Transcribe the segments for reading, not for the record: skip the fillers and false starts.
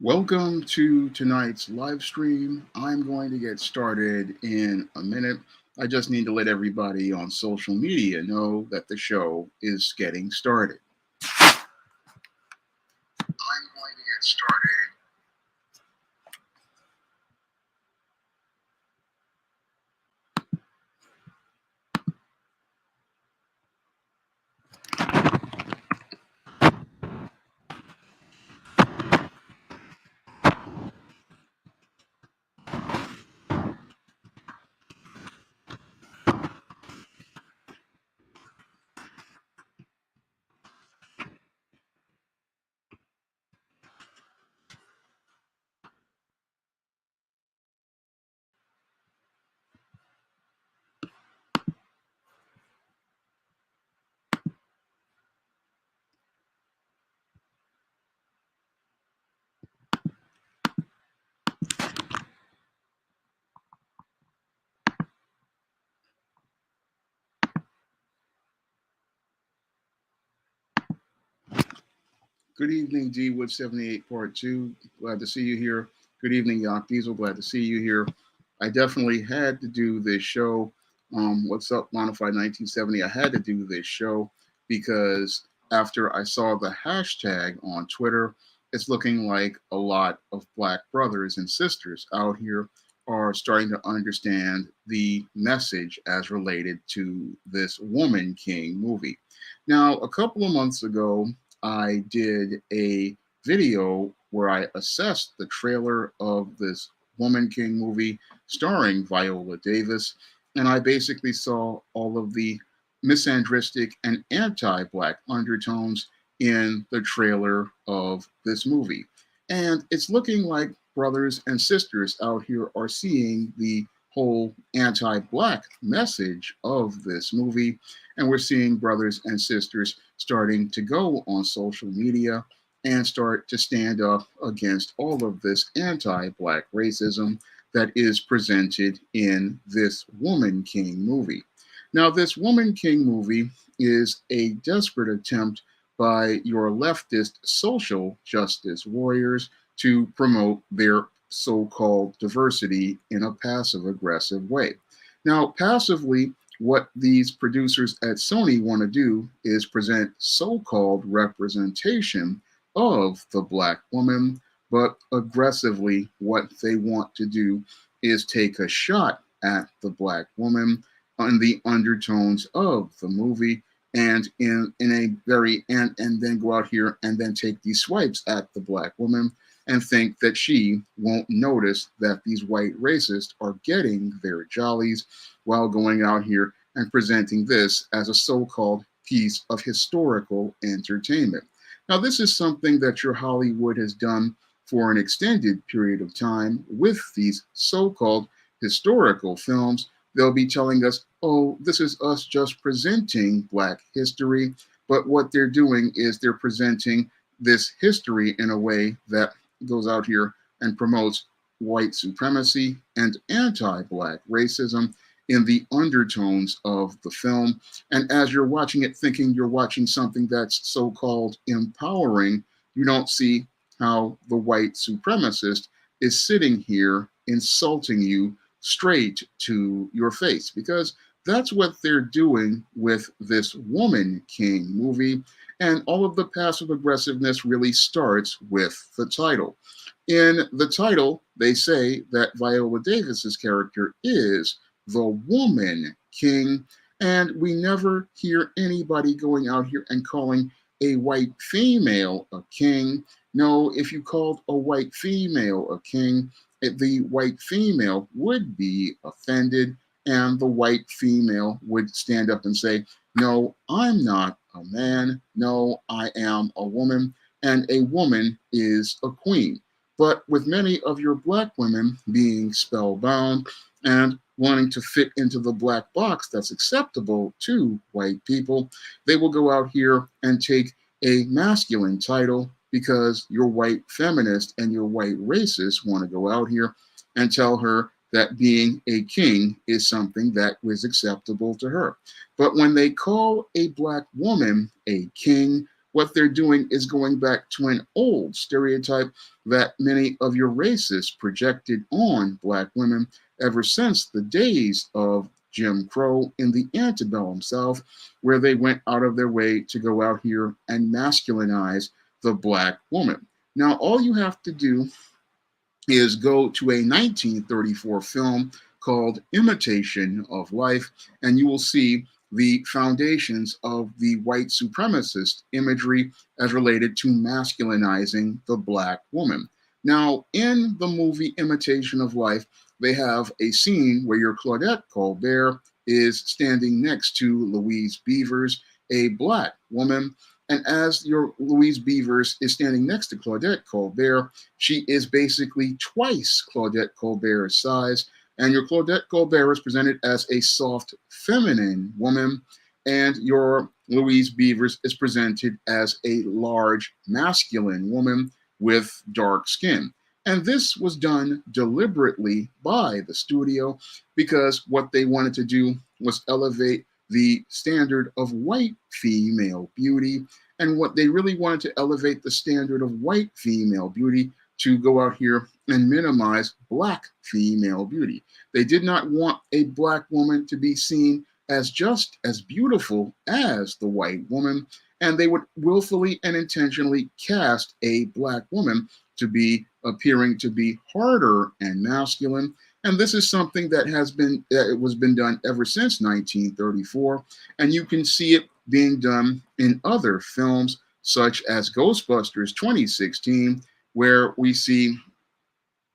Welcome to tonight's live stream. I'm going to get started in a minute. I just need to let everybody on social media know that the show is getting started. I'm going to get started. Good evening, D Wood 78 Part 2. Glad to see you here. Good evening, Yak Diesel. Glad to see you here. I definitely had to do this show. What's up, Modified 1970? I had to do this show because after I saw the hashtag on Twitter, it's looking like a lot of black brothers and sisters out here are starting to understand the message as related to this Woman King movie. Now, a couple of months ago, I did a video where I assessed the trailer of this Woman King movie starring Viola Davis, and I basically saw all of the misandristic and anti black undertones in the trailer of this movie. And it's looking like brothers and sisters out here are seeing the whole anti black message of this movie. And we're seeing brothers and sisters starting to go on social media and start to stand up against all of this anti black racism that is presented in this Woman King movie. Now, this Woman King movie is a desperate attempt by your leftist social justice warriors to promote their so called diversity in a passive aggressive way. Now, passively, what these producers at Sony want to do is present so called representation of the black woman, but aggressively, what they want to do is take a shot at the black woman on the undertones of the movie and in a very and then go out here and then take these swipes at the black woman and think that she won't notice that these white racists are getting their jollies while going out here and presenting this as a so-called piece of historical entertainment. Now, this is something that your Hollywood has done for an extended period of time with these so-called historical films. They'll be telling us, oh, this is us just presenting Black history. But what they're doing is they're presenting this history in a way that goes out here and promotes white supremacy and anti Black racism in the undertones of the film. And as you're watching it, thinking you're watching something that's so called empowering, you don't see how the white supremacist is sitting here insulting you straight to your face because that's what they're doing with this Woman King movie. And all of the passive aggressiveness really starts with the title. In the title, they say that Viola Davis's character is the Woman King, and we never hear anybody going out here and calling a white female a king. No, if you called a white female a king, the white female would be offended, and the white female would stand up and say, no, I'm not a man. No, I am a woman, and a woman is a queen. But with many of your black women being spellbound and wanting to fit into the black box that's acceptable to white people, they will go out here and take a masculine title because your white feminist and your white racist want to go out here and tell her that being a king is something that was acceptable to her. But when they call a black woman a king, what they're doing is going back to an old stereotype that many of your racists projected on Black women ever since the days of Jim Crow in the antebellum South, where they went out of their way to go out here and masculinize the Black woman. Now, all you have to do is go to a 1934 film called Imitation of Life, and you will see the foundations of the white supremacist imagery as related to masculinizing the Black woman. Now, in the movie Imitation of Life, they have a scene where your Claudette Colbert is standing next to Louise Beavers, a Black woman. And as your Louise Beavers is standing next to Claudette Colbert, she is basically twice Claudette Colbert's size. And your Claudette Colbert is presented as a soft, feminine woman. And your Louise Beavers is presented as a large, masculine woman with dark skin. And this was done deliberately by the studio because what they wanted to do was elevate the standard of white female beauty. And what they really wanted to elevate the standard of white female beauty to go out here and minimize Black female beauty. They did not want a Black woman to be seen as just as beautiful as the white woman. And they would willfully and intentionally cast a Black woman to be appearing to be harder and masculine. And this is something that was been done ever since 1934. And you can see it being done in other films, such as Ghostbusters 2016, where we see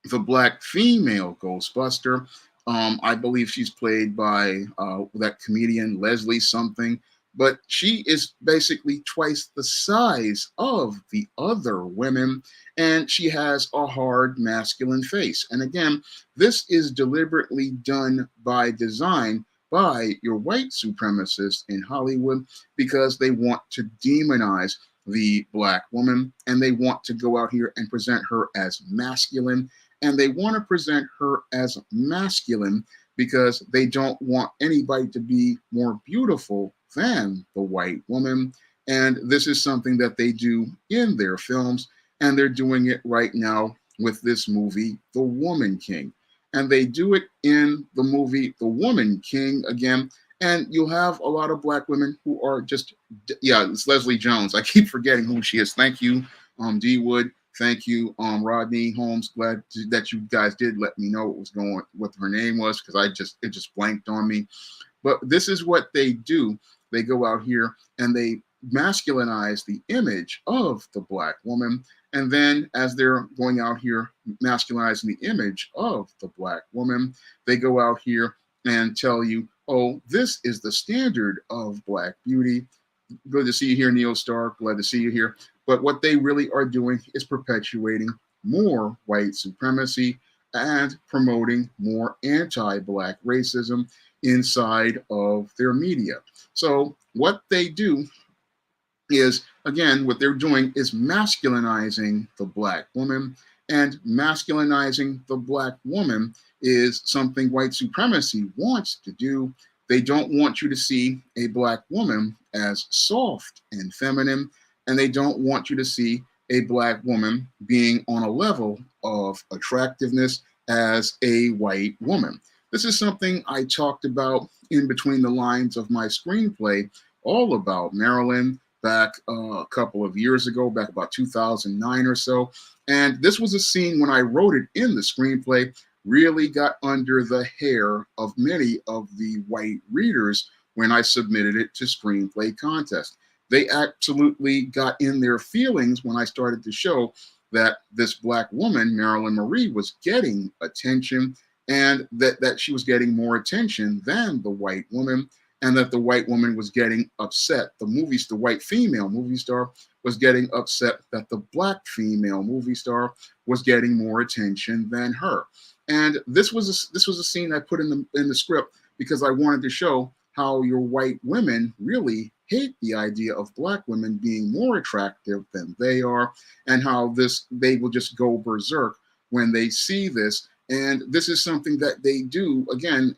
the Black female Ghostbuster. I believe she's played by that comedian Leslie something, but she is basically twice the size of the other women, and she has a hard masculine face. And again, this is deliberately done by design by your white supremacists in Hollywood because they want to demonize the Black woman, and they want to go out here and present her as masculine. And they want to present her as masculine because they don't want anybody to be more beautiful than the white woman. And this is something that they do in their films, and they're doing it right now with this movie, The Woman King. And they do it in the movie The Woman King again. And you'll have a lot of Black women who are just, yeah, it's Leslie Jones. I keep forgetting who she is. Thank you, D Wood. Thank you, Rodney Holmes. Glad that you guys did let me know what her name was, because it just blanked on me. But this is what they do. They go out here and they masculinize the image of the Black woman. And then as they're going out here masculinizing the image of the Black woman, they go out here and tell you, oh, this is the standard of Black beauty. Good to see you here, Neil Stark. Glad to see you here. But what they really are doing is perpetuating more white supremacy and promoting more anti-Black racism inside of their media. So what they do is, again, what they're doing is masculinizing the Black woman, and masculinizing the Black woman is something white supremacy wants to do. They don't want you to see a Black woman as soft and feminine, and they don't want you to see a Black woman being on a level of attractiveness as a white woman. This is something I talked about in between the lines of my screenplay, All About Marilyn, back a couple of years ago, back about 2009 or so. And this was a scene when I wrote it in the screenplay, really got under the hair of many of the white readers when I submitted it to Screenplay Contest. They absolutely got in their feelings when I started to show that this Black woman, Marilyn Marie, was getting attention, and that she was getting more attention than the white woman, and that the white woman was getting upset. The white female movie star was getting upset that the Black female movie star was getting more attention than her. And this was a scene I put in the script because I wanted to show how your white women really hate the idea of Black women being more attractive than they are, and how they will just go berserk when they see this. And this is something that they do, again,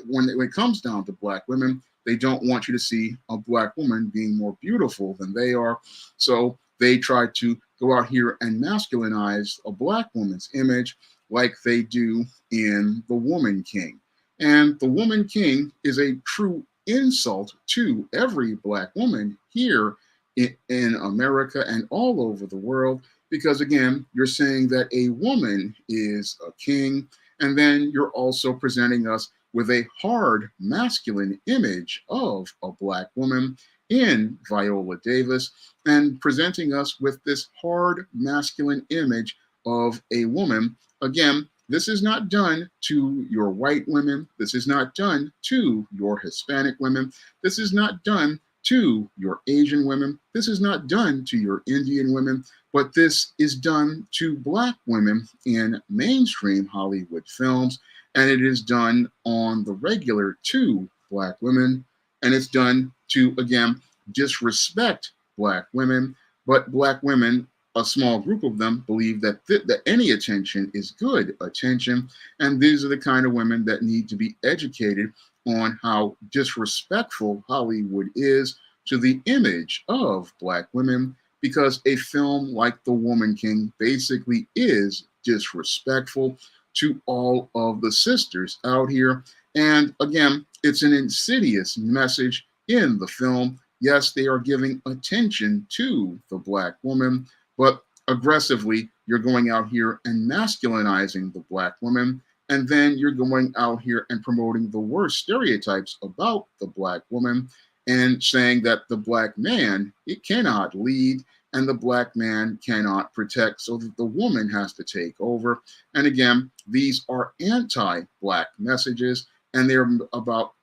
when it comes down to Black women. They don't want you to see a black woman being more beautiful than they are. So they try to go out here and masculinize a black woman's image like they do in The Woman King. And The Woman King is a true insult to every black woman here in America and all over the world, because again, you're saying that a woman is a king, and then you're also presenting us with a hard masculine image of a black woman in Viola Davis, and presenting us with this hard masculine image of a woman. Again, this is not done to your white women. This is not done to your Hispanic women. This is not done to your Asian women. This is not done to your Indian women, but this is done to black women in mainstream Hollywood films. And it is done on the regular to black women. And it's done to, again, disrespect black women. But black women, a small group of them, believe that that any attention is good attention. And these are the kind of women that need to be educated on how disrespectful Hollywood is to the image of black women, because a film like The Woman King basically is disrespectful to all of the sisters out here. And again, it's an insidious message in the film. Yes, they are giving attention to the black woman, but aggressively, you're going out here and masculinizing the black woman. And then you're going out here and promoting the worst stereotypes about the black woman and saying that the black man, it cannot lead and the black man cannot protect, so that the woman has to take over. And again, these are anti-black messages, and they're about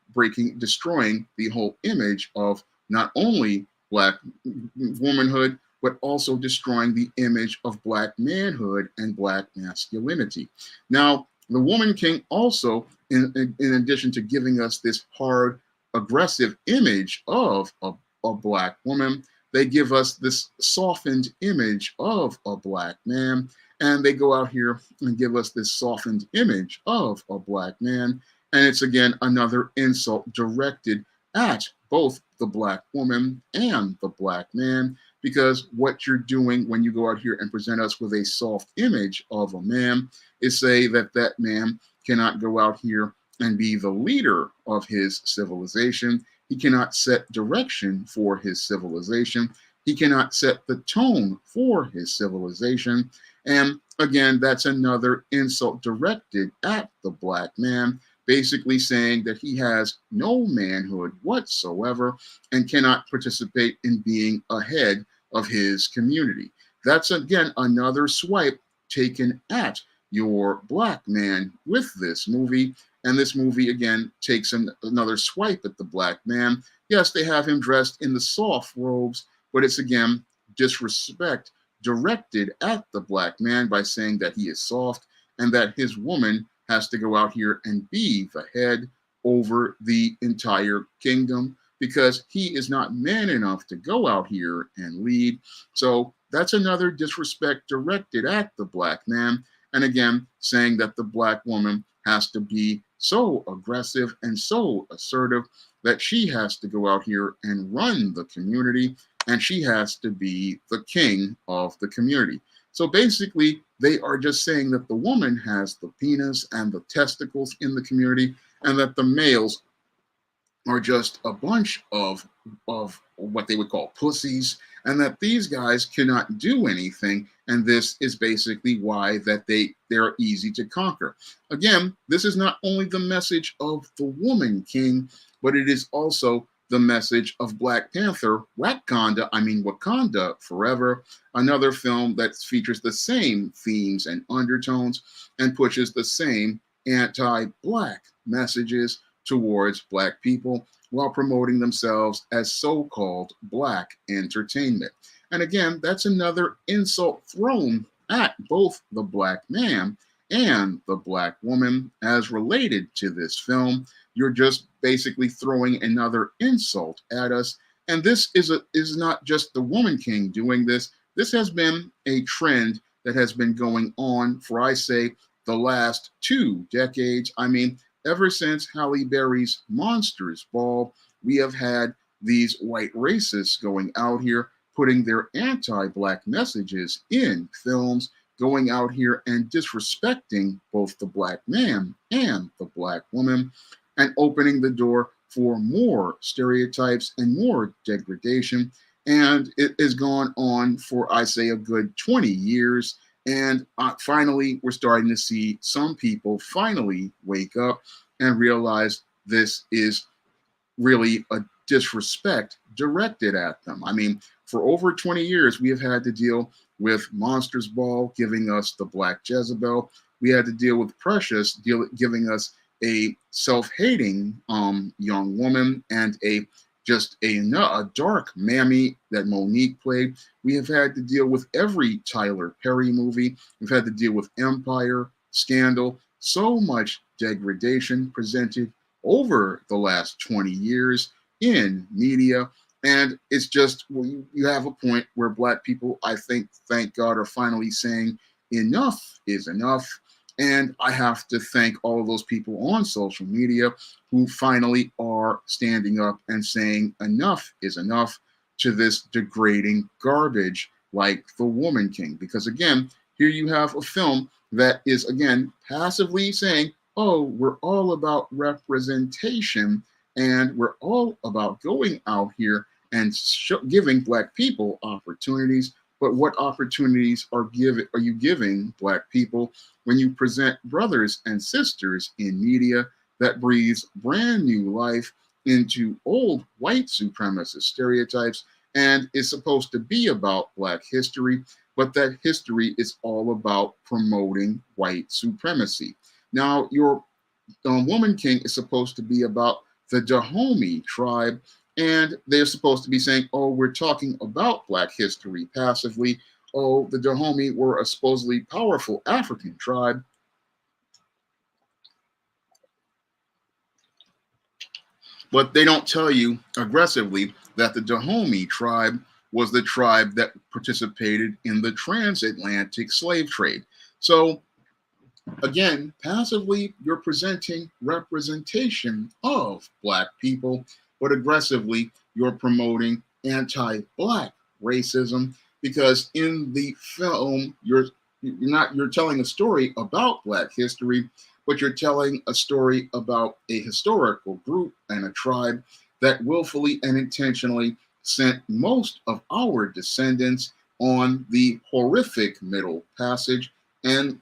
destroying the whole image of not only black womanhood, but also destroying the image of black manhood and black masculinity. Now, The Woman King also, in addition to giving us this hard, aggressive image of a black woman, they give us this softened image of a black man. And they go out here and give us this softened image of a black man. And it's, again, another insult directed at both the black woman and the black man, because what you're doing when you go out here and present us with a soft image of a man is say that that man cannot go out here and be the leader of his civilization. He cannot set direction for his civilization. He cannot set the tone for his civilization. And again, that's another insult directed at the black man, basically saying that he has no manhood whatsoever and cannot participate in being ahead of his community. That's, again, another swipe taken at your black man with this movie. And this movie, again, takes another swipe at the black man. Yes, they have him dressed in the soft robes, but it's, again, disrespect directed at the black man by saying that he is soft and that his woman has to go out here and be the head over the entire kingdom, because he is not man enough to go out here and lead. So that's another disrespect directed at the black man. And again, saying that the black woman has to be so aggressive and so assertive that she has to go out here and run the community, and she has to be the king of the community. So basically, they are just saying that the woman has the penis and the testicles in the community, and that the males are just a bunch of what they would call pussies, and that these guys cannot do anything. And this is basically why that they're easy to conquer. Again, this is not only the message of The Woman King, but it is also the message of Black Panther, Wakanda Forever, another film that features the same themes and undertones and pushes the same anti-Black messages towards Black people while promoting themselves as so-called Black entertainment. And again, that's another insult thrown at both the Black man and the Black woman as related to this film. You're just basically throwing another insult at us. And this is not just The Woman King doing this. This has been a trend that has been going on for, I say, the last 2 decades. I mean, ever since Halle Berry's Monsters Ball, we have had these white racists going out here putting their anti-black messages in films, going out here and disrespecting both the black man and the black woman, and opening the door for more stereotypes and more degradation. And it has gone on for, I say, a good 20 years. And finally, we're starting to see some people finally wake up and realize this is really a disrespect directed at them. I mean, for over 20 years, we have had to deal with Monsters Ball giving us the Black Jezebel. We had to deal with Precious giving us a self-hating young woman and a dark mammy that Monique played. We have had to deal with every Tyler Perry movie. We've had to deal with Empire, Scandal, so much degradation presented over the last 20 years in media. And it's just, well, you have a point where black people, I think, thank God, are finally saying enough is enough. And I have to thank all of those people on social media who finally are standing up and saying enough is enough to this degrading garbage like The Woman King. Because again, here you have a film that is, again, passively saying, oh, we're all about representation and we're all about going out here and giving black people opportunities. But what opportunities are you giving black people when you present brothers and sisters in media that breathes brand new life into old white supremacist stereotypes and is supposed to be about black history, but that history is all about promoting white supremacy? Now, your Woman King is supposed to be about the Dahomey tribe, and they're supposed to be saying, oh, we're talking about black history passively. Oh, the Dahomey were a supposedly powerful African tribe. But they don't tell you aggressively that the Dahomey tribe was the tribe that participated in the transatlantic slave trade. So again, passively, you're presenting representation of black people, but aggressively, you're promoting anti-black racism because in the film, you're telling a story about black history, but you're telling a story about a historical group and a tribe that willfully and intentionally sent most of our descendants on the horrific Middle Passage. And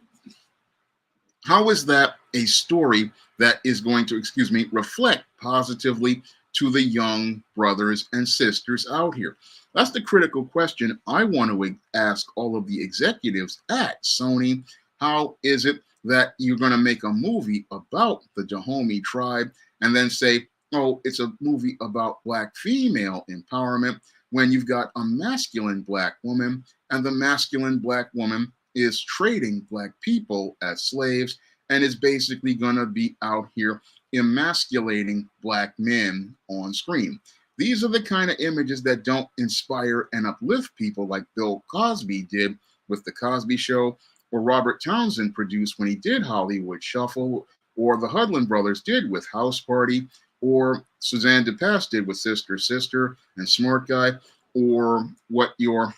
how is that a story that is going to, reflect positively to the young brothers and sisters out here? That's the critical question I want to ask all of the executives at Sony. How is it that you're going to make a movie about the Dahomey tribe and then say, oh, it's a movie about black female empowerment when you've got a masculine black woman and the masculine black woman is trading black people as slaves and is basically going to be out here emasculating black men on screen? These are the kind of images that don't inspire and uplift people like Bill Cosby did with The Cosby Show, or Robert Townsend produced when he did Hollywood Shuffle, or the Hudlin brothers did with House Party, or Suzanne DePass did with Sister Sister and Smart Guy, or what your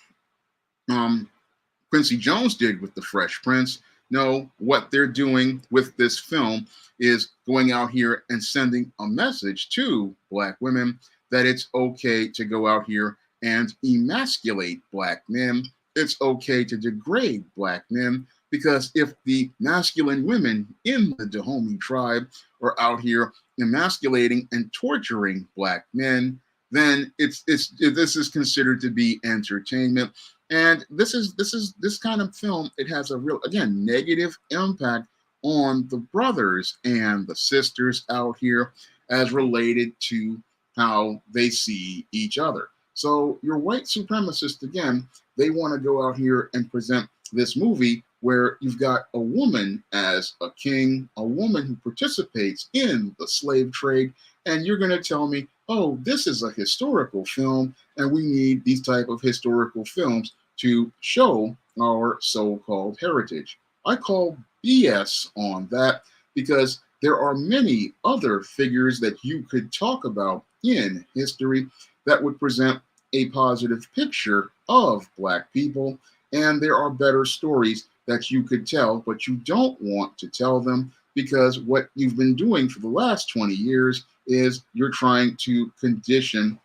Quincy Jones did with The Fresh Prince. No, what they're doing with this film is going out here and sending a message to black women that it's okay to go out here and emasculate black men. It's okay to degrade black men, because if the masculine women in the Dahomey tribe are out here emasculating and torturing black men, then this is considered to be entertainment. And this kind of film, it has a real, again, negative impact on the brothers and the sisters out here as related to how they see each other. So your white supremacists, again, they want to go out here and present this movie where you've got a woman as a king, a woman who participates in the slave trade, and you're going to tell me, oh, this is a historical film, and we need these type of historical films to show our so-called heritage. I call BS on that, because there are many other figures that you could talk about in history that would present a positive picture of Black people. And there are better stories that you could tell, but you don't want to tell them because what you've been doing for the last 20 years is you're trying to condition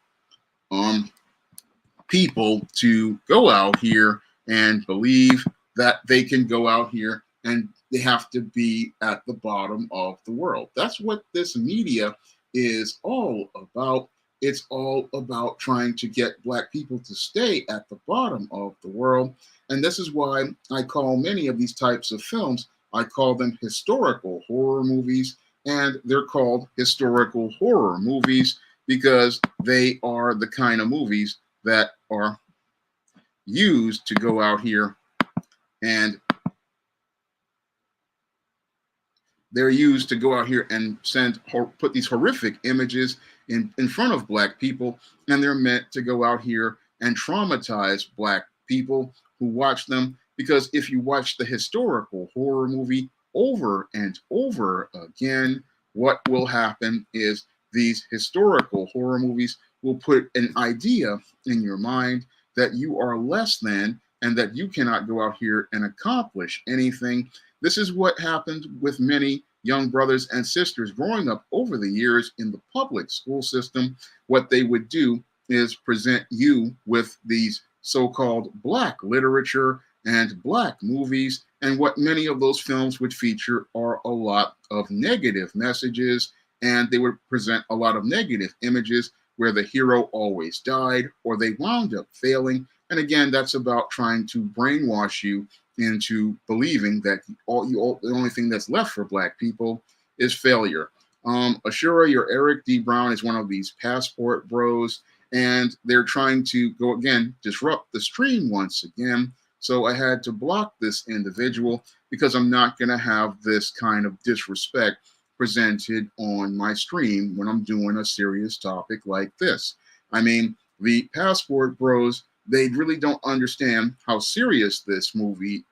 um, people to go out here and believe that they can go out here and they have to be at the bottom of the world. That's what this media is all about. It's all about trying to get Black people to stay at the bottom of the world. And this is why I call many of these types of films, I call them historical horror movies. And they're called historical horror movies because they are the kind of movies that are used to go out here and they're used to go out here and put these horrific images in front of Black people, and they're meant to go out here and traumatize Black people who watch them, because if you watch the historical horror movie over and over again, what will happen is these historical horror movies will put an idea in your mind that you are less than and that you cannot go out here and accomplish anything. This is what happened with many young brothers and sisters growing up over the years in the public school system. What they would do is present you with these so-called Black literature and Black movies. And what many of those films would feature are a lot of negative messages, and they would present a lot of negative images where the hero always died or they wound up failing. And again, that's about trying to brainwash you into believing that the only thing that's left for Black people is failure. Ashura, your Eric D. Brown is one of these passport bros, and they're trying to go again, disrupt the stream once again. So I had to block this individual because I'm not going to have this kind of disrespect presented on my stream when I'm doing a serious topic like this. I mean, the passport bros, they really don't understand how serious this movie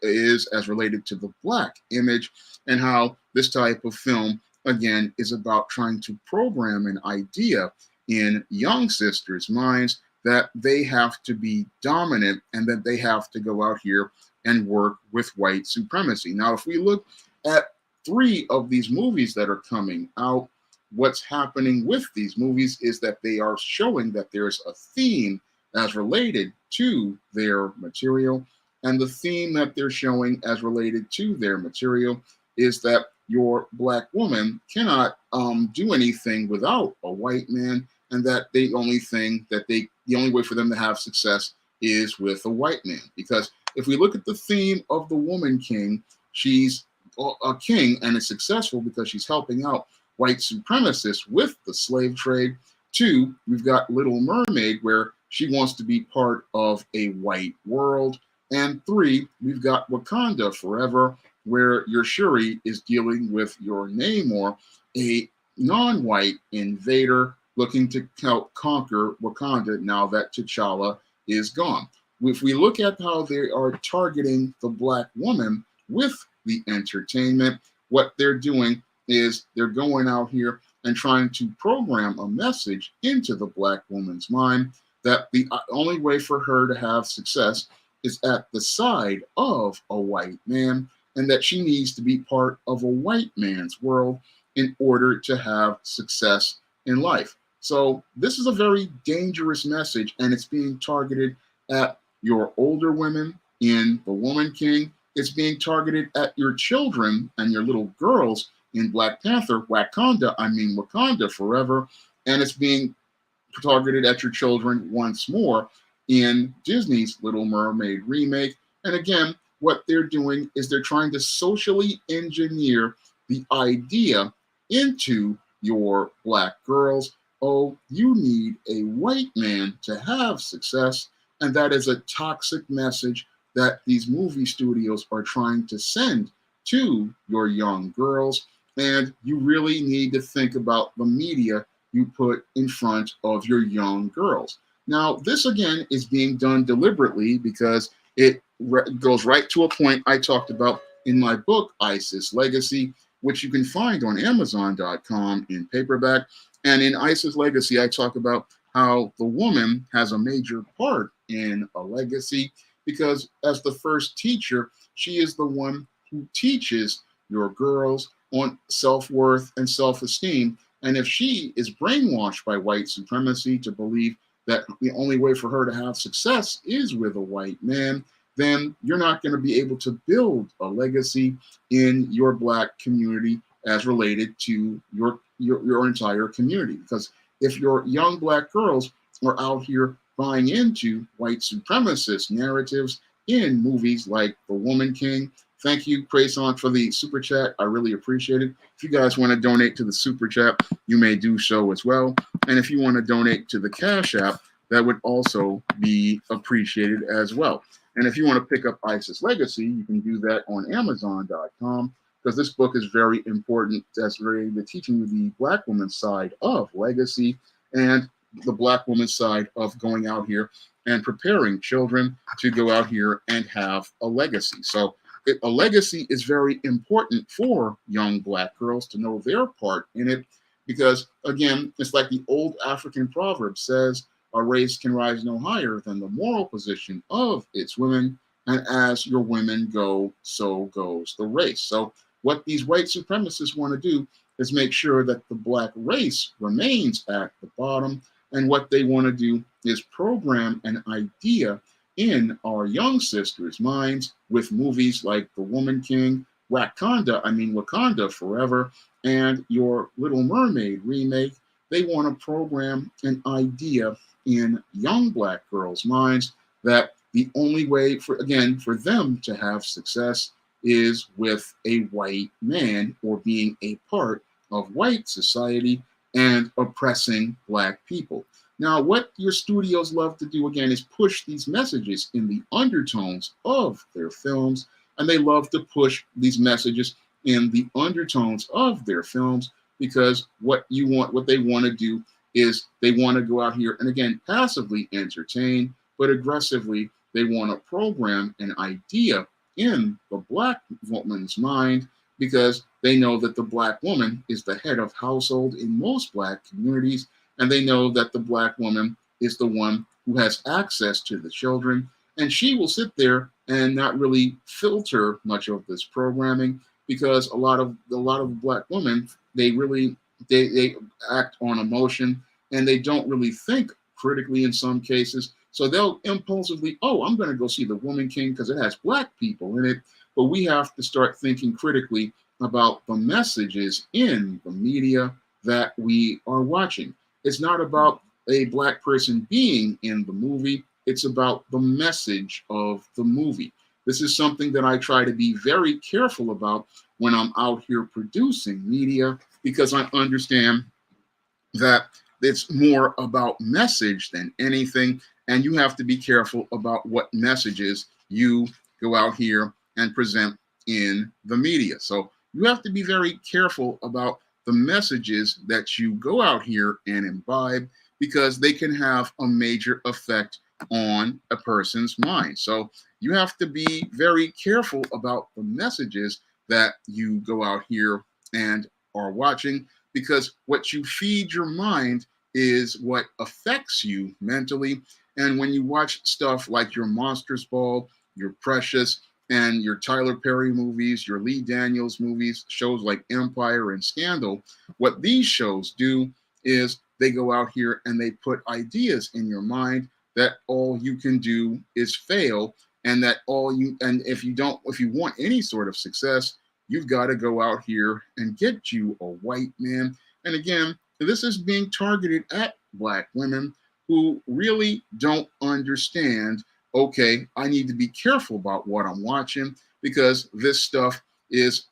is as related to the Black image, and how this type of film, again, is about trying to program an idea in young sisters' minds that they have to be dominant and that they have to go out here and work with white supremacy. Now, if we look at 3 of these movies that are coming out, what's happening with these movies is that they are showing that there's a theme as related to their material. And the theme that they're showing as related to their material is that your Black woman cannot do anything without a white man, and that the only way for them to have success is with a white man. Because if we look at the theme of the Woman King, she's a king and is successful because she's helping out white supremacists with the slave trade. 2, we've got Little Mermaid, where she wants to be part of a white world. And 3, we've got Wakanda Forever, where your Shuri is dealing with your Namor, a non-white invader looking to help conquer Wakanda now that T'Challa is gone. If we look at how they are targeting the Black woman with the entertainment, what they're doing is they're going out here and trying to program a message into the Black woman's mind that the only way for her to have success is at the side of a white man, and that she needs to be part of a white man's world in order to have success in life. So this is a very dangerous message, and it's being targeted at your older women in The Woman King. It's being targeted at your children and your little girls in Black Panther, Wakanda Forever, and it's being targeted at your children once more in Disney's Little Mermaid remake. And again, what they're doing is they're trying to socially engineer the idea into your Black girls. Oh, you need a white man to have success. And that is a toxic message that these movie studios are trying to send to your young girls. And you really need to think about the media you put in front of your young girls. Now, this again is being done deliberately because it goes right to a point I talked about in my book, ISIS Legacy, which you can find on Amazon.com in paperback. And in Isis Legacy, I talk about how the woman has a major part in a legacy because as the first teacher, she is the one who teaches your girls on self-worth and self-esteem. And if she is brainwashed by white supremacy to believe that the only way for her to have success is with a white man, then you're not going to be able to build a legacy in your Black community as related to your entire community. Because if your young Black girls are out here buying into white supremacist narratives in movies like The Woman King. Thank you, Crayson, for the super chat. I really appreciate it. If you guys want to donate to the super chat, you may do so as well. And if you want to donate to the Cash App, that would also be appreciated as well. And if you want to pick up Isis Legacy, you can do that on Amazon.com because this book is very important. That's really the teaching you the Black woman's side of legacy and the Black woman's side of going out here and preparing children to go out here and have a legacy. So a legacy is very important for young Black girls to know their part in it because, again, it's like the old African proverb says, a race can rise no higher than the moral position of its women, and as your women go, so goes the race. So what these white supremacists want to do is make sure that the Black race remains at the bottom, and what they want to do is program an idea in our young sisters' minds with movies like The Woman King, Wakanda Forever, and your Little Mermaid remake. They want to program an idea in young Black girls' minds that the only way for them to have success is with a white man or being a part of white society and oppressing Black people. Now, what your studios love to do, again, is push these messages in the undertones of their films, and they love to push these messages in the undertones of their films because what they want to do is they want to go out here and, again, passively entertain, but aggressively they want to program an idea in the Black woman's mind because they know that the Black woman is the head of household in most Black communities, and they know that the Black woman is the one who has access to the children, and she will sit there and not really filter much of this programming because a lot of Black women, they act on emotion and they don't really think critically in some cases. So they'll impulsively, I'm going to go see The Woman King because it has Black people in it. But we have to start thinking critically about the messages in the media that we are watching. It's not about a Black person being in the movie. It's about the message of the movie. This is something that I try to be very careful about when I'm out here producing media because I understand that it's more about message than anything. And you have to be careful about what messages you go out here and present in the media. So you have to be very careful about the messages that you go out here and imbibe because they can have a major effect on a person's mind. So you have to be very careful about the messages that you go out here and are watching because what you feed your mind is what affects you mentally. And when you watch stuff like your Monsters Ball, your Precious, and your Tyler Perry movies, your Lee Daniels movies, shows like Empire and Scandal, what these shows do is they go out here and they put ideas in your mind that all you can do is fail, and that if you want any sort of success, you've got to go out here and get you a white man. And again, this is being targeted at Black women who really don't understand, okay, I need to be careful about what I'm watching because this stuff is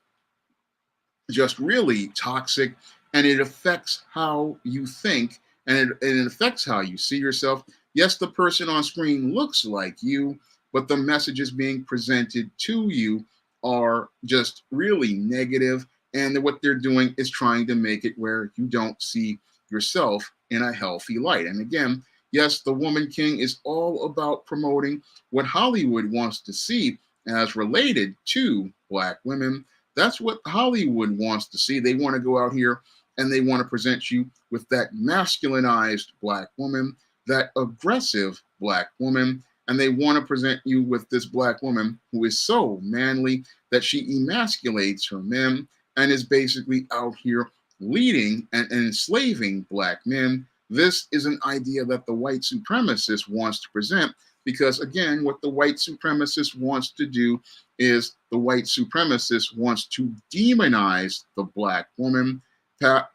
just really toxic and it affects how you think and it affects how you see yourself. Yes, the person on screen looks like you, but the messages being presented to you are just really negative, and what they're doing is trying to make it where you don't see yourself in a healthy light. And again, yes, The Woman King is all about promoting what Hollywood wants to see as related to Black women, That's what Hollywood wants to see. They want to go out here and they want to present you with that masculinized black woman, that aggressive black woman, and they want to present you with this black woman who is so manly that she emasculates her men and is basically out here leading and enslaving black men. This is an idea that the white supremacist wants to present because, again, what the white supremacist wants to do is the white supremacist wants to demonize the black woman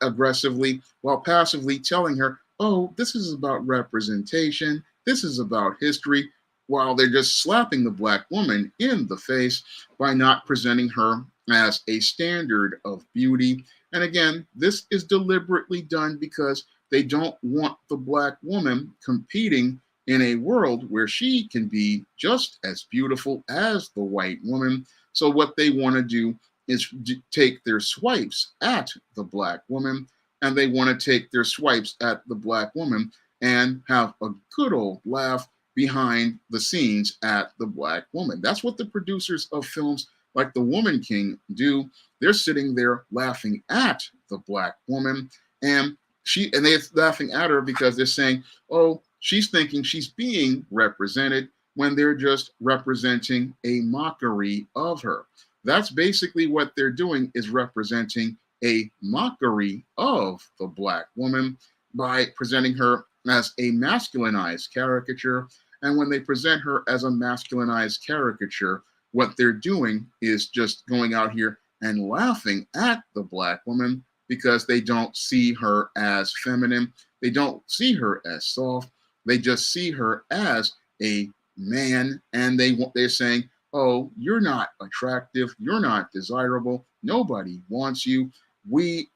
aggressively while passively telling her, oh, this is about representation, this is about history, while they're just slapping the black woman in the face by not presenting her as a standard of beauty. And again, this is deliberately done because they don't want the black woman competing in a world where she can be just as beautiful as the white woman. So what they want to do is take their swipes at the black woman, and they want to take their swipes at the black woman and have a good old laugh behind the scenes at the black woman. That's what the producers of films like The Woman King do. They're sitting there laughing at the black woman, and they're laughing at her because they're saying, oh, she's thinking she's being represented when they're just representing a mockery of her. That's basically what they're doing, is representing a mockery of the black woman by presenting her as a masculinized caricature. And when they present her as a masculinized caricature, what they're doing is just going out here and laughing at the black woman because they don't see her as feminine. They don't see her as soft. They just see her as a man, and they're saying, oh, you're not attractive, you're not desirable, nobody wants you. And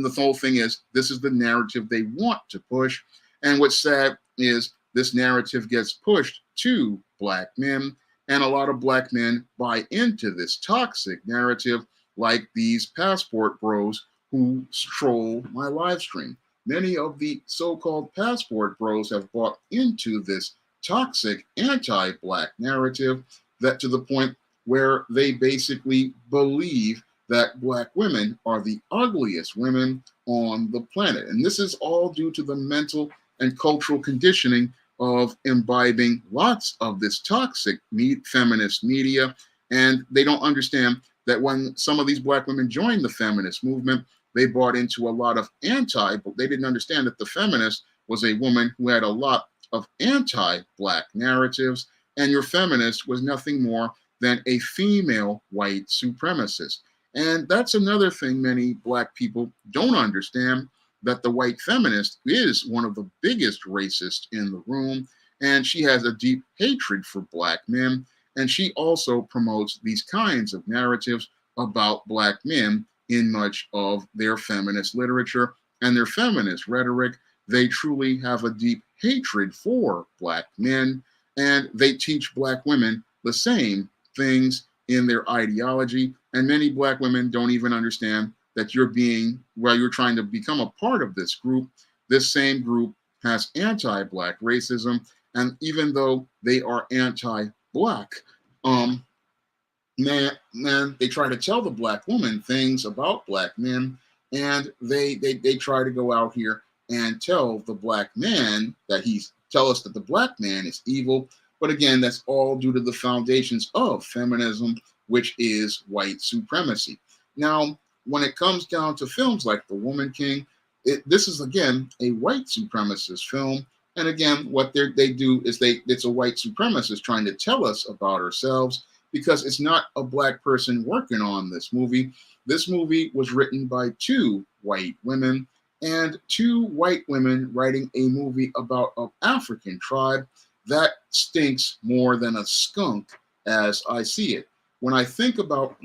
the whole thing is, this is the narrative they want to push. And what's sad is this narrative gets pushed to black men, and a lot of black men buy into this toxic narrative, like these passport bros who troll my live stream. Many of the so-called passport bros have bought into this toxic anti-black narrative, that to the point where they basically believe that black women are the ugliest women on the planet. And this is all due to the mental and cultural conditioning of imbibing lots of this toxic feminist media. And they don't understand that when some of these black women joined the feminist movement, they bought into a lot of but they didn't understand that the feminist was a woman who had a lot of anti-black narratives, and your feminist was nothing more than a female white supremacist. And that's another thing many black people don't understand, that the white feminist is one of the biggest racists in the room, and she has a deep hatred for black men, and she also promotes these kinds of narratives about black men in much of their feminist literature and their feminist rhetoric. They truly have a deep hatred for black men, and they teach black women the same things in their ideology. And many black women don't even understand that while you're trying to become a part of this group, this same group has anti-black racism. And even though they are anti-black, they try to tell the black woman things about black men, and they try to go out here and tell the black man tell us that the black man is evil. But again, that's all due to the foundations of feminism, which is white supremacy. Now, when it comes down to films like The Woman King, this is, again, a white supremacist film. And again, what they do is it's a white supremacist trying to tell us about ourselves, because it's not a black person working on this movie. This movie was written by two white women, and two white women writing a movie about an African tribe. That stinks more than a skunk, as I see it. When I think about,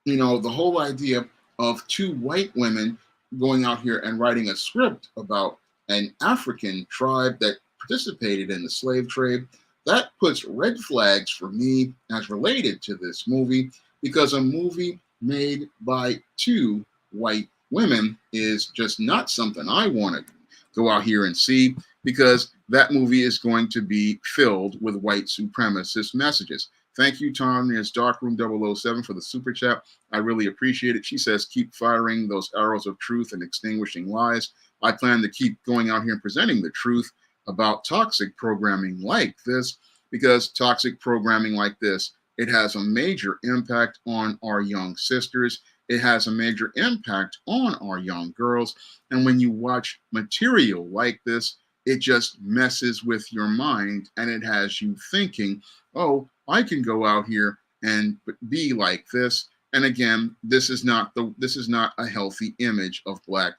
the whole idea of two white women going out here and writing a script about an African tribe that participated in the slave trade, that puts red flags for me as related to this movie, because a movie made by two white women is just not something I want to go out here and see, because that movie is going to be filled with white supremacist messages. Thank you, Tom. There's Darkroom007 for the super chat. I really appreciate it. She says, keep firing those arrows of truth and extinguishing lies. I plan to keep going out here and presenting the truth about toxic programming like this, because toxic programming like this, it has a major impact on our young sisters. It has a major impact on our young girls. And when you watch material like this, it just messes with your mind, and it has you thinking, oh, I can go out here and be like this. And again, this is not a healthy image of black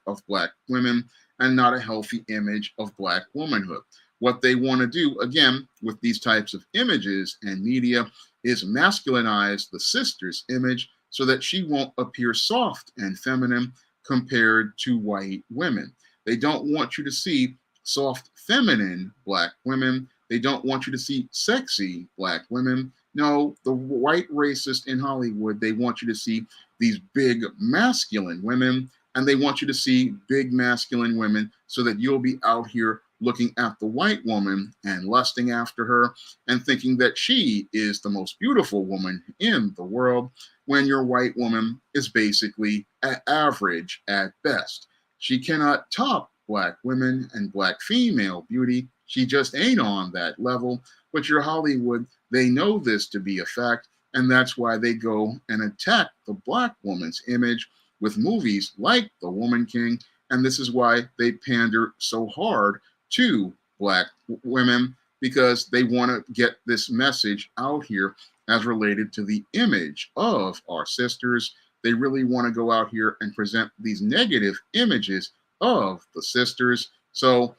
women, and not a healthy image of black womanhood. What they want to do, again, with these types of images and media, is masculinize the sister's image so that she won't appear soft and feminine compared to white women. They don't want you to see soft, feminine black women. They don't want you to see sexy black women. No, the white racist in Hollywood, they want you to see these big masculine women, and they want you to see big masculine women so that you'll be out here looking at the white woman and lusting after her and thinking that she is the most beautiful woman in the world, when your white woman is basically average at best. She cannot top black women and black female beauty. She just ain't on that level. But your Hollywood, they know this to be a fact, and that's why they go and attack the black woman's image with movies like The Woman King. And this is why they pander so hard to black women, because they want to get this message out here as related to the image of our sisters. They really want to go out here and present these negative images of the sisters. So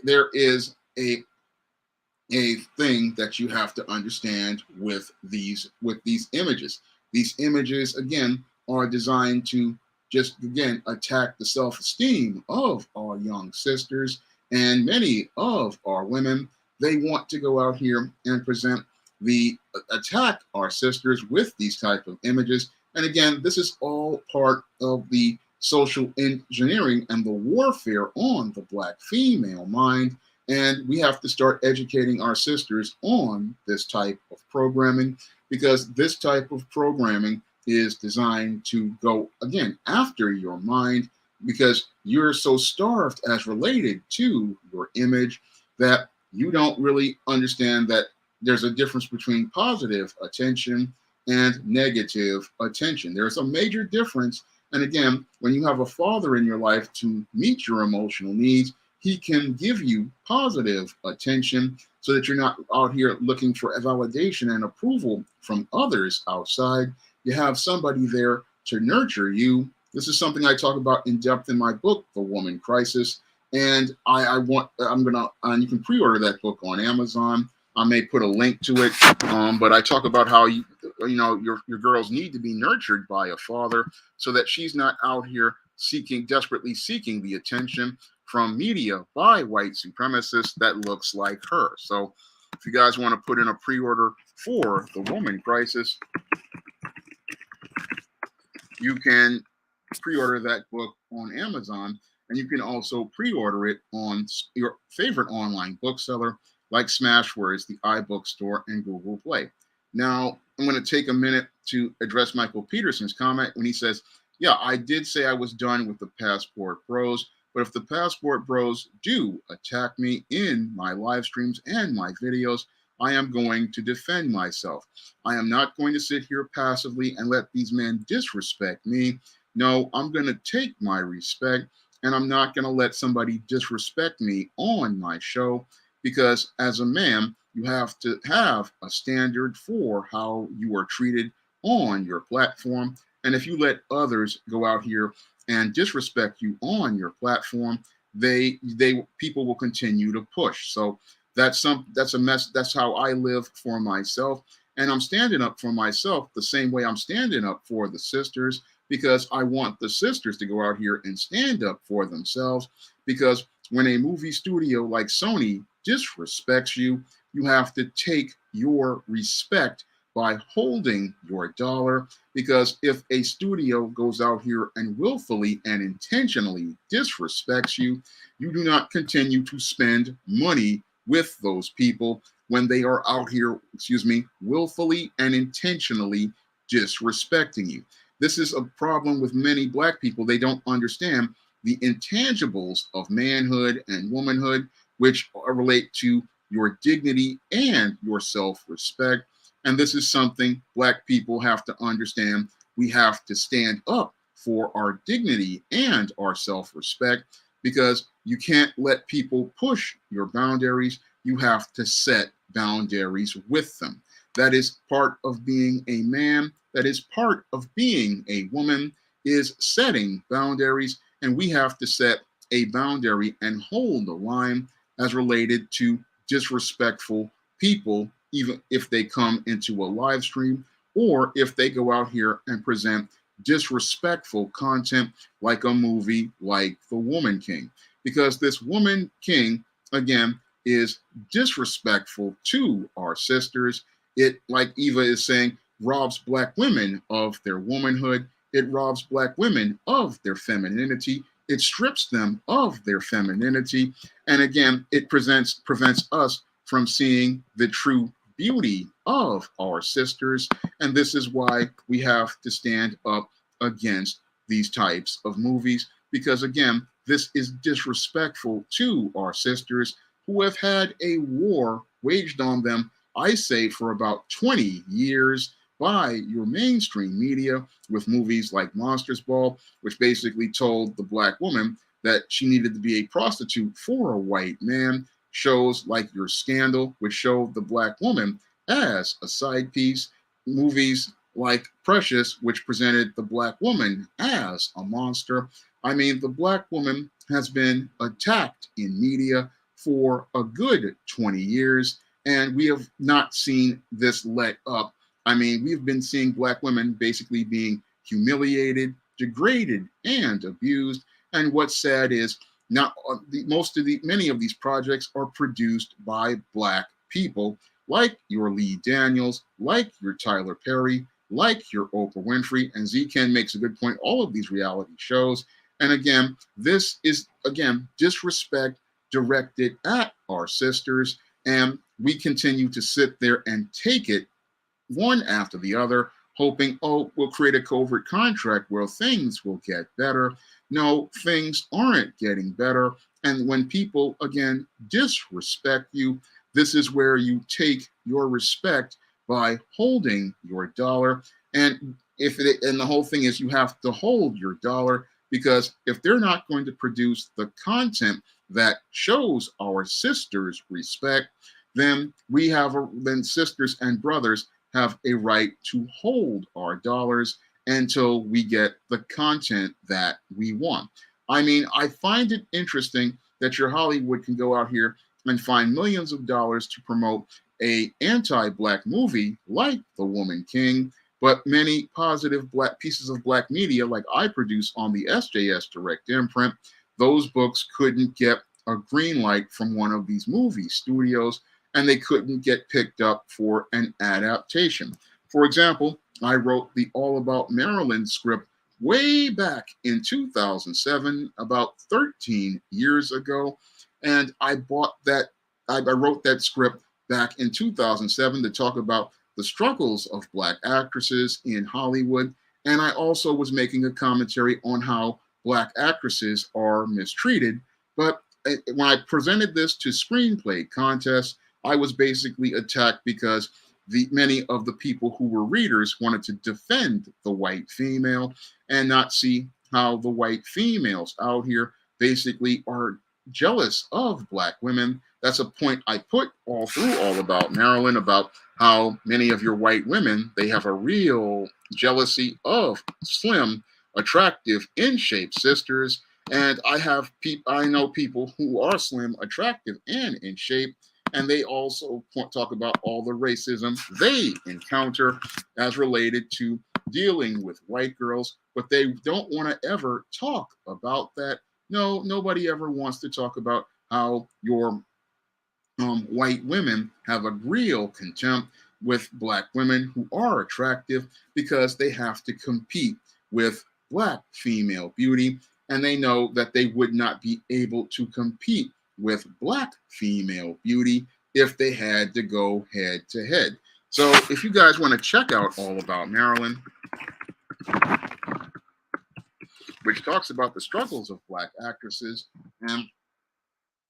there is a thing that you have to understand with these images. These images, again, are designed to just, again, attack the self-esteem of our young sisters. And many of our women, they want to go out here and present attack our sisters with these type of images. And again, this is all part of the social engineering and the warfare on the black female mind. And we have to start educating our sisters on this type of programming, because this type of programming is designed to go, again, after your mind, because you're so starved as related to your image that you don't really understand that there's a difference between positive attention and negative attention. There's a major difference. And again, when you have a father in your life to meet your emotional needs, he can give you positive attention so that you're not out here looking for validation and approval from others outside. You have somebody there to nurture you. This is something I talk about in depth in my book, The Woman Crisis. And you can pre-order that book on Amazon. I may put a link to it, but I talk about how your girls need to be nurtured by a father so that she's not out here desperately seeking the attention from media by white supremacists that looks like her. So if you guys want to put in a pre-order for The Woman Crisis, you can pre-order that book on Amazon, and you can also pre-order it on your favorite online bookseller like Smashwords, the iBookstore, and Google Play. Now, I'm going to take a minute to address Michael Peterson's comment when he says, yeah, I did say I was done with the Passport Bros, but if the Passport Bros do attack me in my live streams and my videos, I am going to defend myself. I am not going to sit here passively and let these men disrespect me. No, I'm going to take my respect, and I'm not going to let somebody disrespect me on my show, because as a man, you have to have a standard for how you are treated on your platform. And if you let others go out here and disrespect you on your platform, people will continue to push. So that's a mess. That's how I live for myself. And I'm standing up for myself the same way I'm standing up for the sisters, because I want the sisters to go out here and stand up for themselves. Because when a movie studio like Sony disrespects you, you have to take your respect by holding your dollar. Because if a studio goes out here and willfully and intentionally disrespects you, you do not continue to spend money with those people. when they are out here, willfully and intentionally disrespecting you. This is a problem with many Black people. They don't understand the intangibles of manhood and womanhood, which relate to your dignity and your self-respect. And this is something Black people have to understand. We have to stand up for our dignity and our self-respect, because you can't let people push your boundaries. You have to set boundaries with them. That is part of being a man. That is part of being a woman, is setting boundaries. And we have to set a boundary and hold the line as related to disrespectful people, even if they come into a live stream or if they go out here and present disrespectful content like a movie like The Woman King. Because this Woman King, again, is disrespectful to our sisters. It, like Eva is saying, robs Black women of their womanhood. It robs Black women of their femininity. It strips them of their femininity. And again, it prevents us from seeing the true beauty of our sisters. And this is why we have to stand up against these types of movies, because again, this is disrespectful to our sisters who have had a war waged on them, I say, for about 20 years by your mainstream media, with movies like Monsters Ball, which basically told the Black woman that she needed to be a prostitute for a white man. Shows like Your Scandal, which showed the Black woman as a side piece. Movies like Precious, which presented the Black woman as a monster. I mean, the Black woman has been attacked in media for a good 20 years, and we have not seen this let up. I mean, we've been seeing Black women basically being humiliated, degraded, and abused. And what's sad is not many of these projects are produced by Black people, like your Lee Daniels, like your Tyler Perry, like your Oprah Winfrey. And Z-Ken makes a good point. All of these reality shows. And again, this is, again, disrespect directed at our sisters. And we continue to sit there and take it one after the other, hoping, oh, we'll create a covert contract where things will get better. No, things aren't getting better. And when people, again, disrespect you, this is where you take your respect by holding your dollar. And and the whole thing is, you have to hold your dollar, because if they're not going to produce the content that shows our sisters respect, then then sisters and brothers have a right to hold our dollars until we get the content that we want. I mean, I find it interesting that your Hollywood can go out here and find millions of dollars to promote a anti-Black movie like The Woman King, but many positive Black pieces of Black media, like I produce on the SJS Direct Imprint, those books couldn't get a green light from one of these movie studios, and they couldn't get picked up for an adaptation. For example, I wrote the All About Maryland script way back in 2007, about 13 years ago. And I wrote that script back in 2007 to talk about the struggles of Black actresses in Hollywood. And I also was making a commentary on how Black actresses are mistreated. But when I presented this to screenplay contests, I was basically attacked because many of the people who were readers wanted to defend the white female and not see how the white females out here basically are jealous of Black women. That's a point I put all through All About Maryland, about how many of your white women, they have a real jealousy of slim, attractive, in shape sisters. And I know people who are slim, attractive, and in shape, and they also talk about all the racism they encounter as related to dealing with white girls, but they don't want to ever talk about that. No, nobody ever wants to talk about how your white women have a real contempt with Black women who are attractive, because they have to compete with Black female beauty, and they know that they would not be able to compete with Black female beauty if they had to go head to head. So if you guys want to check out All About Marilyn, which talks about the struggles of Black actresses and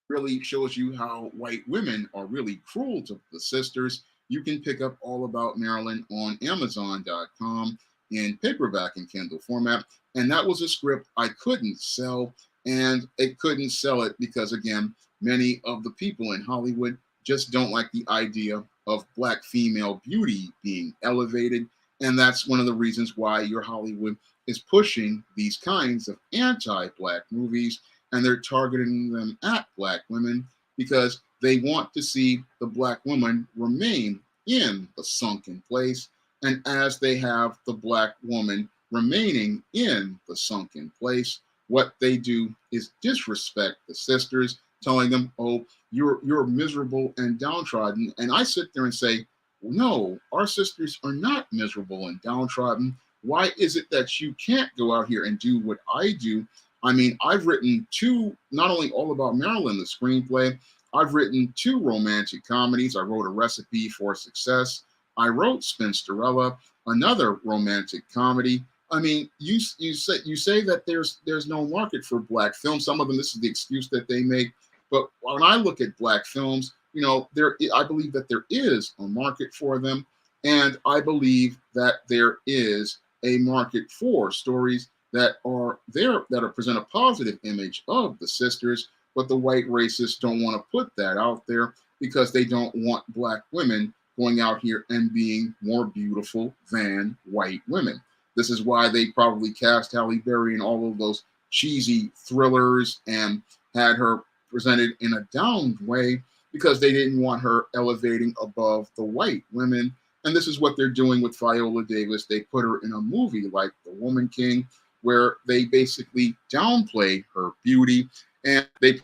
really shows you how white women are really cruel to the sisters, you can pick up All About Marilyn on Amazon.com in paperback and Kindle format. And that was a script I couldn't sell, and it couldn't sell it because, again, many of the people in Hollywood just don't like the idea of Black female beauty being elevated. And that's one of the reasons why your Hollywood is pushing these kinds of anti-Black movies, and they're targeting them at Black women because they want to see the Black woman remain in the sunken place. And as they have the Black woman remaining in the sunken place, what they do is disrespect the sisters, telling them, "Oh, you're miserable and downtrodden." And I sit there and say, "No, our sisters are not miserable and downtrodden. Why is it that you can't go out here and do what I do?" I mean, I've written two, not only All About Marilyn, the screenplay, I've written two romantic comedies. I wrote A Recipe for Success. I wrote Spinsterella, another romantic comedy. I mean, you say that there's no market for Black films. Some of them, this is the excuse that they make. But when I look at Black films, I believe that there is a market for them, and I believe that there is a market for stories that are there, that are present a positive image of the sisters, but the white racists don't want to put that out there because they don't want Black women going out here and being more beautiful than white women. This is why they probably cast Halle Berry in all of those cheesy thrillers and had her presented in a downed way because they didn't want her elevating above the white women. And this is what they're doing with Viola Davis. They put her in a movie like The Woman King, where they basically downplay her beauty and they put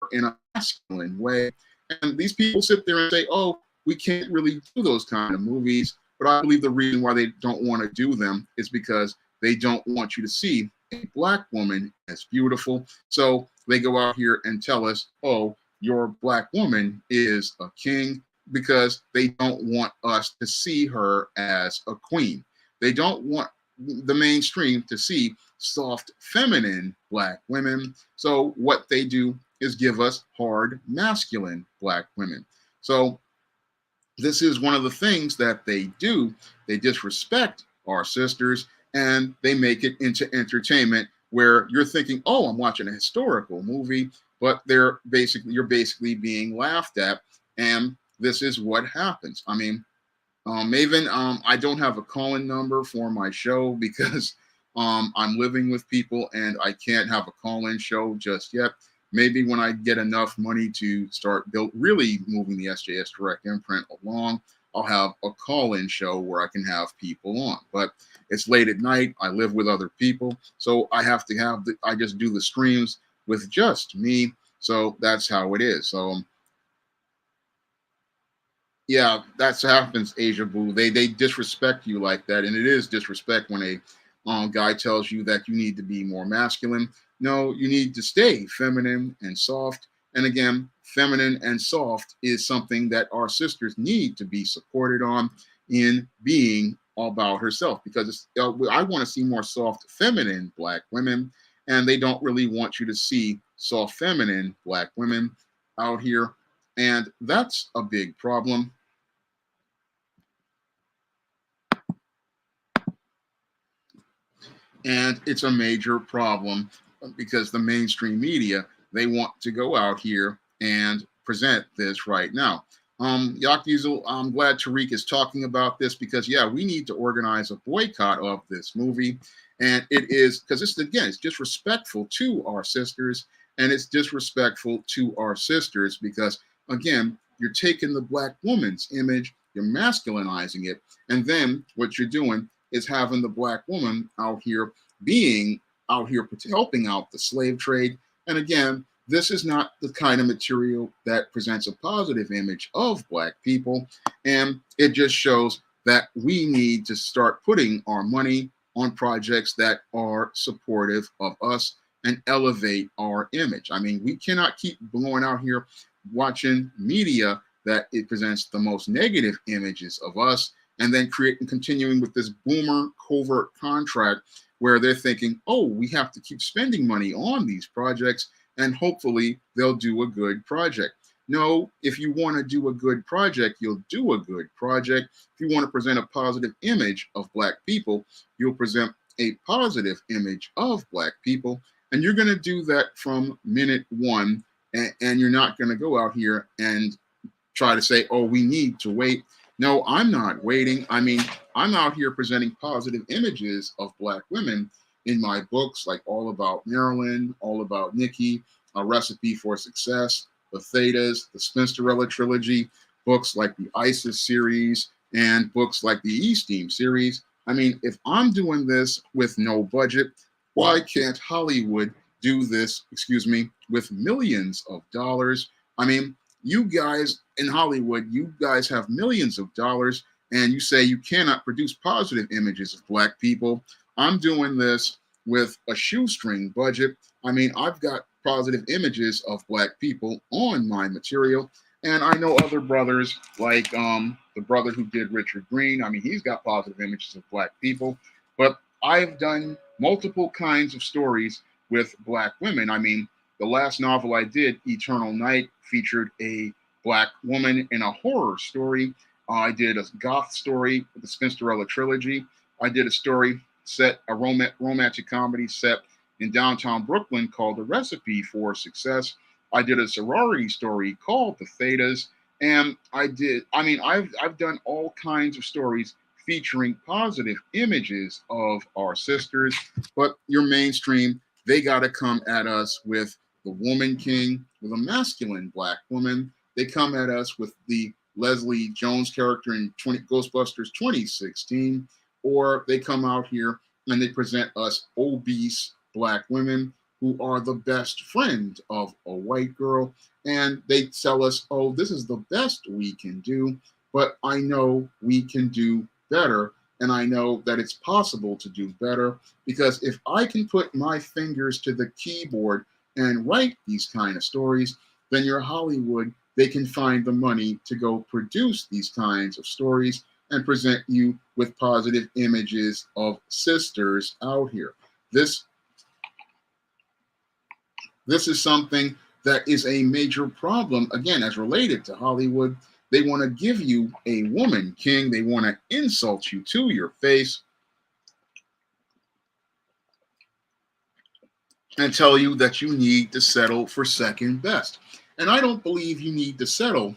her in a masculine way. And these people sit there and say, "Oh, we can't really do those kind of movies." But I believe the reason why they don't want to do them is because they don't want you to see a Black woman as beautiful. So they go out here and tell us, "Oh, your Black woman is a king," because they don't want us to see her as a queen. They don't want the mainstream to see soft, feminine Black women. So what they do is give us hard, masculine Black women. So this is one of the things that they do. They disrespect our sisters and they make it into entertainment where you're thinking, "Oh, I'm watching a historical movie," but you're basically being laughed at. And this is what happens. I mean, Maven, I don't have a call-in number for my show because I'm living with people and I can't have a call-in show just yet. Maybe when I get enough money to start really moving the SJS Direct imprint along, I'll have a call-in show where I can have people on. But it's late at night. I live with other people, so I have to I just do the streams with just me. So that's how it is. So yeah, that's happens, Asia Boo. They disrespect you like that, and it is disrespect when a guy tells you that you need to be more masculine. No, you need to stay feminine and soft. And again, feminine and soft is something that our sisters need to be supported on in being all about herself. Because I want to see more soft, feminine Black women, and they don't really want you to see soft, feminine Black women out here, and that's a big problem. And it's a major problem because the mainstream media, they want to go out here and present this right now. Yak Diesel, I'm glad Tariq is talking about this because, yeah, we need to organize a boycott of this movie. And it is because it's disrespectful to our sisters, and it's disrespectful to our sisters because, again, you're taking the Black woman's image, you're masculinizing it, and then what you're doing is having the Black woman out here being out here helping out the slave trade. And again, this is not the kind of material that presents a positive image of Black people. And it just shows that we need to start putting our money on projects that are supportive of us and elevate our image. I mean, we cannot keep going out here watching media that it presents the most negative images of us, and then continuing with this boomer covert contract where they're thinking, oh, we have to keep spending money on these projects and hopefully they'll do a good project. No, if you want to do a good project, you'll do a good project. If you want to present a positive image of Black people, you'll present a positive image of Black people. And you're going to do that from minute one. And you're not going to go out here and try to say, oh, we need to wait. No, I'm not waiting. I mean, I'm out here presenting positive images of Black women in my books, like All About Marilyn, All About Nikki, A Recipe for Success, The Thetas, the Spinsterella trilogy, books like the ISIS series, and books like the E-Steam series. I mean, if I'm doing this with no budget, why can't Hollywood do this, with millions of dollars? I mean, you guys in Hollywood, you guys have millions of dollars, and you say you cannot produce positive images of Black people. I'm doing this with a shoestring budget. I mean, I've got positive images of Black people on my material. And I know other brothers, like the brother who did Richard Green. I mean, he's got positive images of Black people. But I've done multiple kinds of stories with Black women. I mean, the last novel I did, Eternal Night, featured a Black woman in a horror story. I did a goth story with the Spinsterella trilogy. I did a story set, a romantic comedy set in downtown Brooklyn called A Recipe for Success. I did a sorority story called The Thetas. And I've done all kinds of stories featuring positive images of our sisters. But your mainstream, they got to come at us with the woman king, with a masculine Black woman. They come at us with the Leslie Jones character in Ghostbusters 2016, or they come out here and they present us obese Black women who are the best friend of a white girl, and they tell us, oh, this is the best we can do, but I know we can do better, and I know that it's possible to do better, because if I can put my fingers to the keyboard and write these kind of stories, then your Hollywood, they can find the money to go produce these kinds of stories and present you with positive images of sisters out here. This is something that is a major problem, again, as related to Hollywood. They want to give you a woman king. They want to insult you to your face and tell you that you need to settle for second best. And I don't believe you need to settle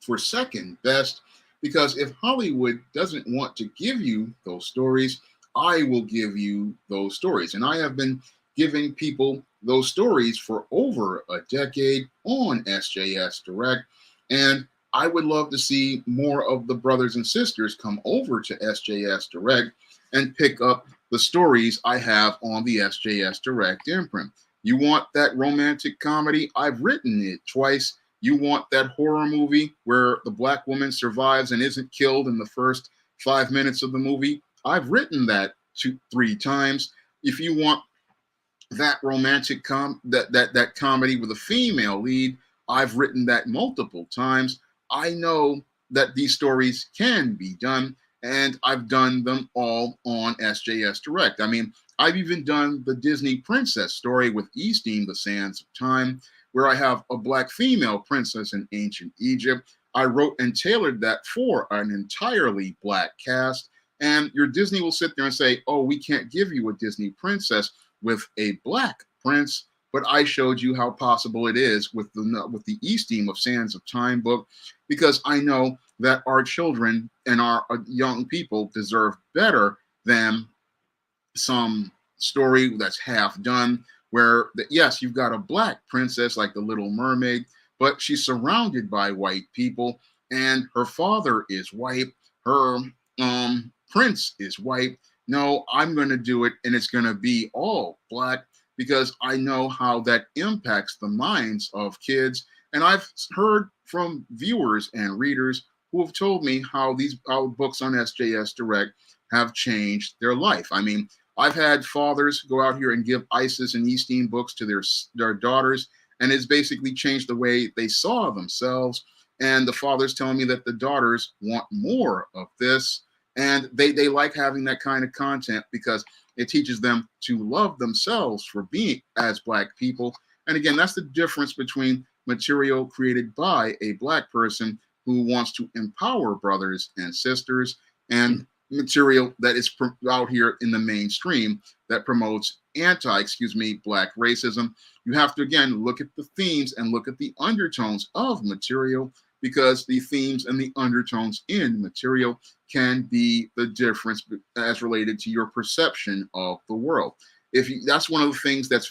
for second best, because if Hollywood doesn't want to give you those stories, I will give you those stories. And I have been giving people those stories for over a decade on SJS Direct. And I would love to see more of the brothers and sisters come over to SJS Direct and pick up the stories I have on the SJS Direct imprint. You want that romantic comedy? I've written it twice. You want that horror movie where the Black woman survives and isn't killed in the first 5 minutes of the movie? I've written that 2-3 times. If you want that romantic that comedy with a female lead, I've written that multiple times. I know that these stories can be done, and I've done them all on SJS Direct. I mean, I've even done the Disney princess story with E-Steam, The Sands of Time, where I have a Black female princess in ancient Egypt. I wrote and tailored that for an entirely Black cast. And your Disney will sit there and say, oh, we can't give you a Disney princess with a Black prince, but I showed you how possible it is with the E-Steam of Sands of Time book, because I know that our children and our young people deserve better than some story that's half done, where yes, you've got a Black princess like the Little Mermaid, but she's surrounded by white people, and her father is white, her prince is white. No, I'm going to do it, and it's going to be all Black, because I know how that impacts the minds of kids. And I've heard from viewers and readers who have told me how books on SJS Direct have changed their life. I mean, I've had fathers go out here and give ISIS and E-Steam books to their daughters, and it's basically changed the way they saw themselves. And the father's telling me that the daughters want more of this. And they like having that kind of content because it teaches them to love themselves for being as Black people. And again, that's the difference between material created by a Black person who wants to empower brothers and sisters and material that is out here in the mainstream that promotes Black racism. You have to, again, look at the themes and look at the undertones of material, because the themes and the undertones in material can be the difference as related to your perception of the world. That's one of the things that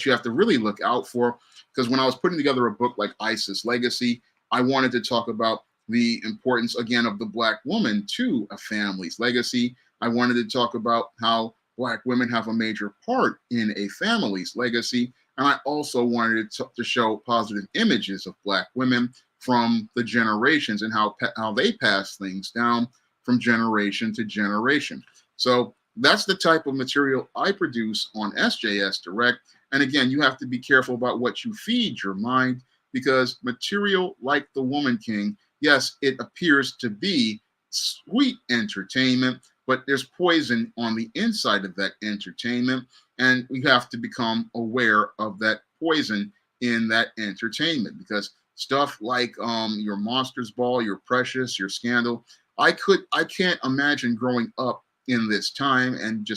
you have to really look out for. Because when I was putting together a book like Isis Legacy, I wanted to talk about the importance, again, of the Black woman to a family's legacy. I wanted to talk about how Black women have a major part in a family's legacy. And I also wanted to show positive images of Black women from the generations and how they pass things down from generation to generation. So that's the type of material I produce on SJS Direct. And again, you have to be careful about what you feed your mind, because material like The Woman King, yes, it appears to be sweet entertainment, but there's poison on the inside of that entertainment. And we have to become aware of that poison in that entertainment, because stuff like your Monsters Ball, your Precious, your Scandal, I can't imagine growing up in this time and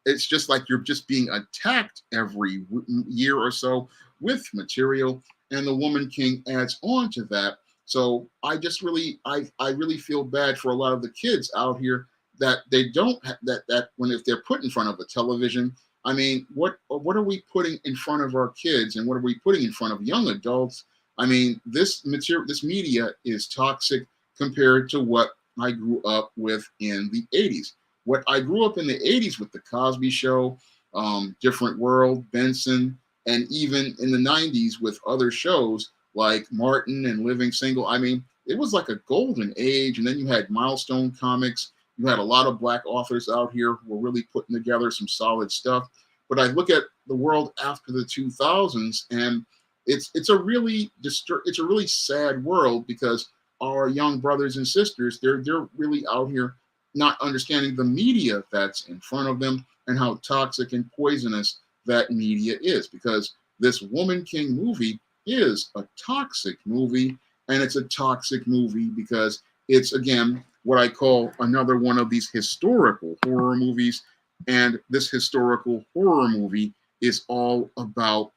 it's just like you're just being attacked every year or so with material, and The Woman King adds on to that. So I really feel bad for a lot of the kids out here that they don't that when if they're put in front of a television. I mean, what are we putting in front of our kids, and what are we putting in front of young adults? I mean, this media is toxic compared to what I grew up with in the 80s. What I grew up in the 80s with The Cosby Show, Different World, Benson, and even in the 90s with other shows like Martin and Living Single. I mean, it was like a golden age. And then you had Milestone Comics. You had a lot of Black authors out here who were really putting together some solid stuff. But I look at the world after the 2000s, and it's a really sad world, because our young brothers and sisters, they're really out here not understanding the media that's in front of them and how toxic and poisonous that media is. Because this Woman King movie is a toxic movie, and it's a toxic movie because it's, again, what I call another one of these historical horror movies. And this historical horror movie is all about,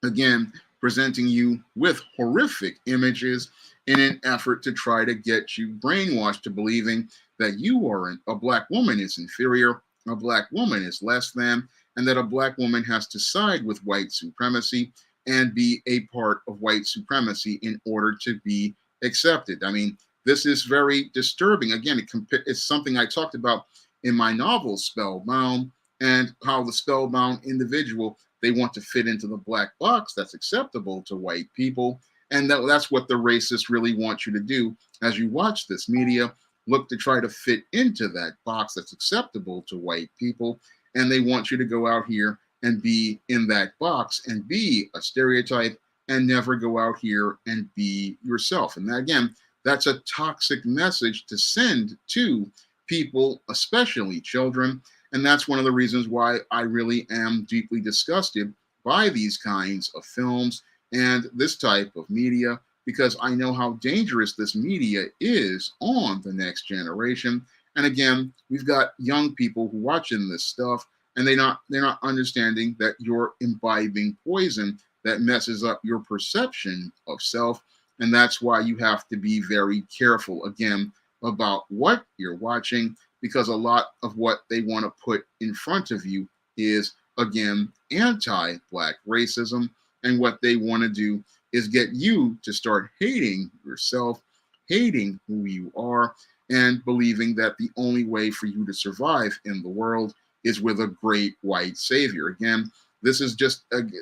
again, presenting you with horrific images in an effort to try to get you brainwashed to believing that a Black woman is inferior, a Black woman is less than, and that a Black woman has to side with white supremacy and be a part of white supremacy in order to be accepted. I mean, this is very disturbing. Again, it's something I talked about in my novel, Spellbound, and how the spellbound individual, they want to fit into the black box that's acceptable to white people. And that's what the racists really want you to do as you watch this media. Look to try to fit into that box that's acceptable to white people. And they want you to go out here and be in that box and be a stereotype and never go out here and be yourself. And that, again, that's a toxic message to send to people, especially children. And that's one of the reasons why I really am deeply disgusted by these kinds of films and this type of media, because I know how dangerous this media is on the next generation. And again, we've got young people who watching this stuff, and they're not understanding that you're imbibing poison that messes up your perception of self. And that's why you have to be very careful, again, about what you're watching, because a lot of what they want to put in front of you is, again, anti-Black racism. And what they want to do is get you to start hating yourself, hating who you are, and believing that the only way for you to survive in the world is with a great white savior. Again, this is just,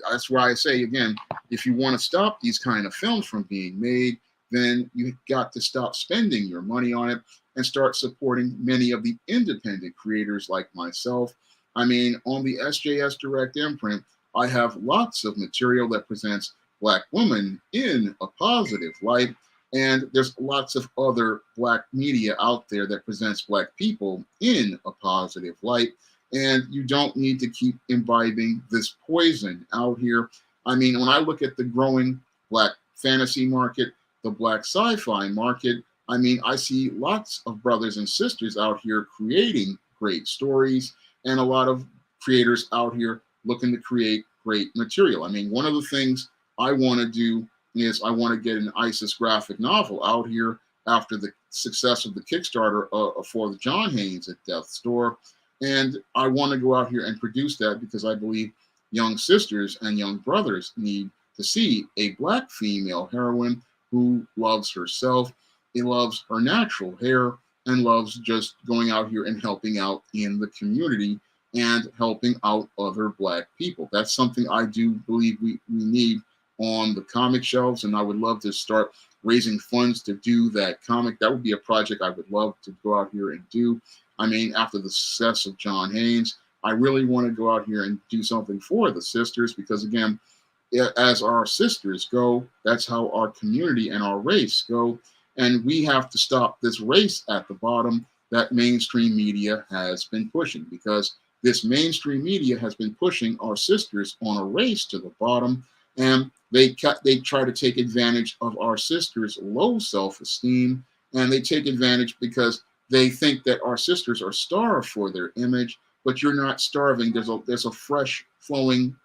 that's why I say, again, if you want to stop these kind of films from being made, then you got to stop spending your money on it and start supporting many of the independent creators like myself. I mean, on the SJS Direct imprint, I have lots of material that presents Black women in a positive light. And there's lots of other Black media out there that presents Black people in a positive light. And you don't need to keep imbibing this poison out here. I mean, when I look at the growing Black fantasy market, the Black sci-fi market, I mean, I see lots of brothers and sisters out here creating great stories, and a lot of creators out here looking to create great material. I mean, one of the things I want to do is I want to get an ISIS graphic novel out here after the success of the Kickstarter for the John Haynes at Death's Door. And I want to go out here and produce that because I believe young sisters and young brothers need to see a Black female heroine who loves herself, he loves her natural hair, and loves just going out here and helping out in the community and helping out other Black people. That's something I do believe we need on the comic shelves, and I would love to start raising funds to do that comic. That would be a project I would love to go out here and do. I mean, after the success of John Haynes, I really want to go out here and do something for the sisters because, again, as our sisters go, that's how our community and our race go. And we have to stop this race at the bottom that mainstream media has been pushing, because this mainstream media has been pushing our sisters on a race to the bottom, and they try to take advantage of our sisters' low self-esteem, and they take advantage because they think that our sisters are starved for their image, but you're not starving. There's a fresh flowing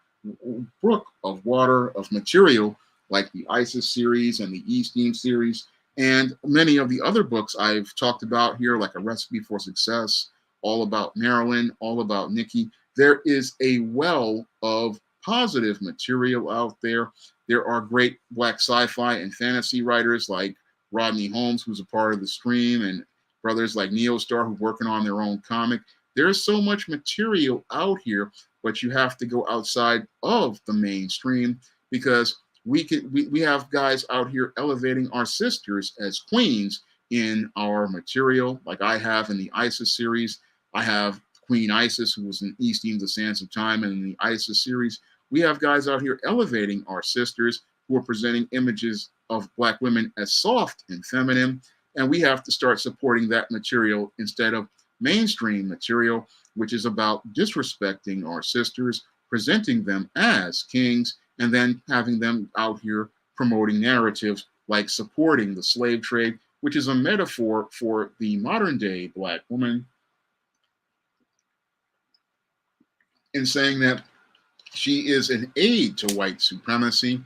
brook of water, of material, like the ISIS series and the E-Steam series, and many of the other books I've talked about here, like A Recipe for Success, All About Marilyn, All About Nikki. There is a well of positive material out there. There are great Black sci-fi and fantasy writers like Rodney Holmes, who's a part of the stream, and brothers like Neostar, who are working on their own comic. There's so much material out here, but you have to go outside of the mainstream, because we have guys out here elevating our sisters as queens in our material, like I have in the ISIS series. I have Queen Isis, who was in E-Steam, The Sands of Time, and in the ISIS series. We have guys out here elevating our sisters who are presenting images of Black women as soft and feminine, and we have to start supporting that material instead of mainstream material, which is about disrespecting our sisters, presenting them as kings, and then having them out here promoting narratives like supporting the slave trade, which is a metaphor for the modern day Black woman, in saying that she is an aid to white supremacy.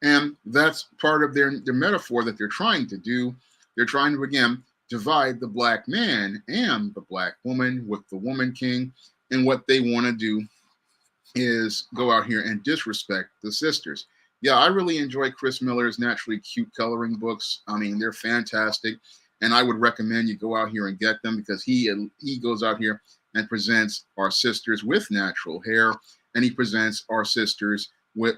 And that's part of their metaphor that they're trying to do. They're trying to, again, divide the Black man and the Black woman with the woman king. And what they want to do is go out here and disrespect the sisters. Yeah, I really enjoy Chris Miller's Naturally Cute coloring books. I mean, they're fantastic, and I would recommend you go out here and get them, because he goes out here and presents our sisters with natural hair, and he presents our sisters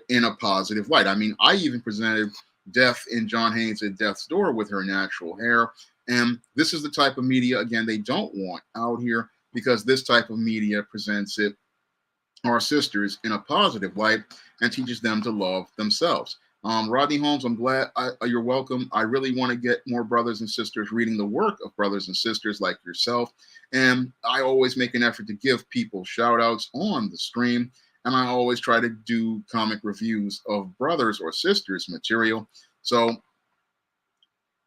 in a positive light. I mean, I even presented Death in John Haynes at Death's Door with her natural hair, and this is the type of media, again, they don't want out here, because this type of media presents our sisters in a positive light and teaches them to love themselves. Rodney Holmes, I'm glad you're welcome. I really want to get more brothers and sisters reading the work of brothers and sisters like yourself. And I always make an effort to give people shout outs on the stream. And I always try to do comic reviews of brothers or sisters material. So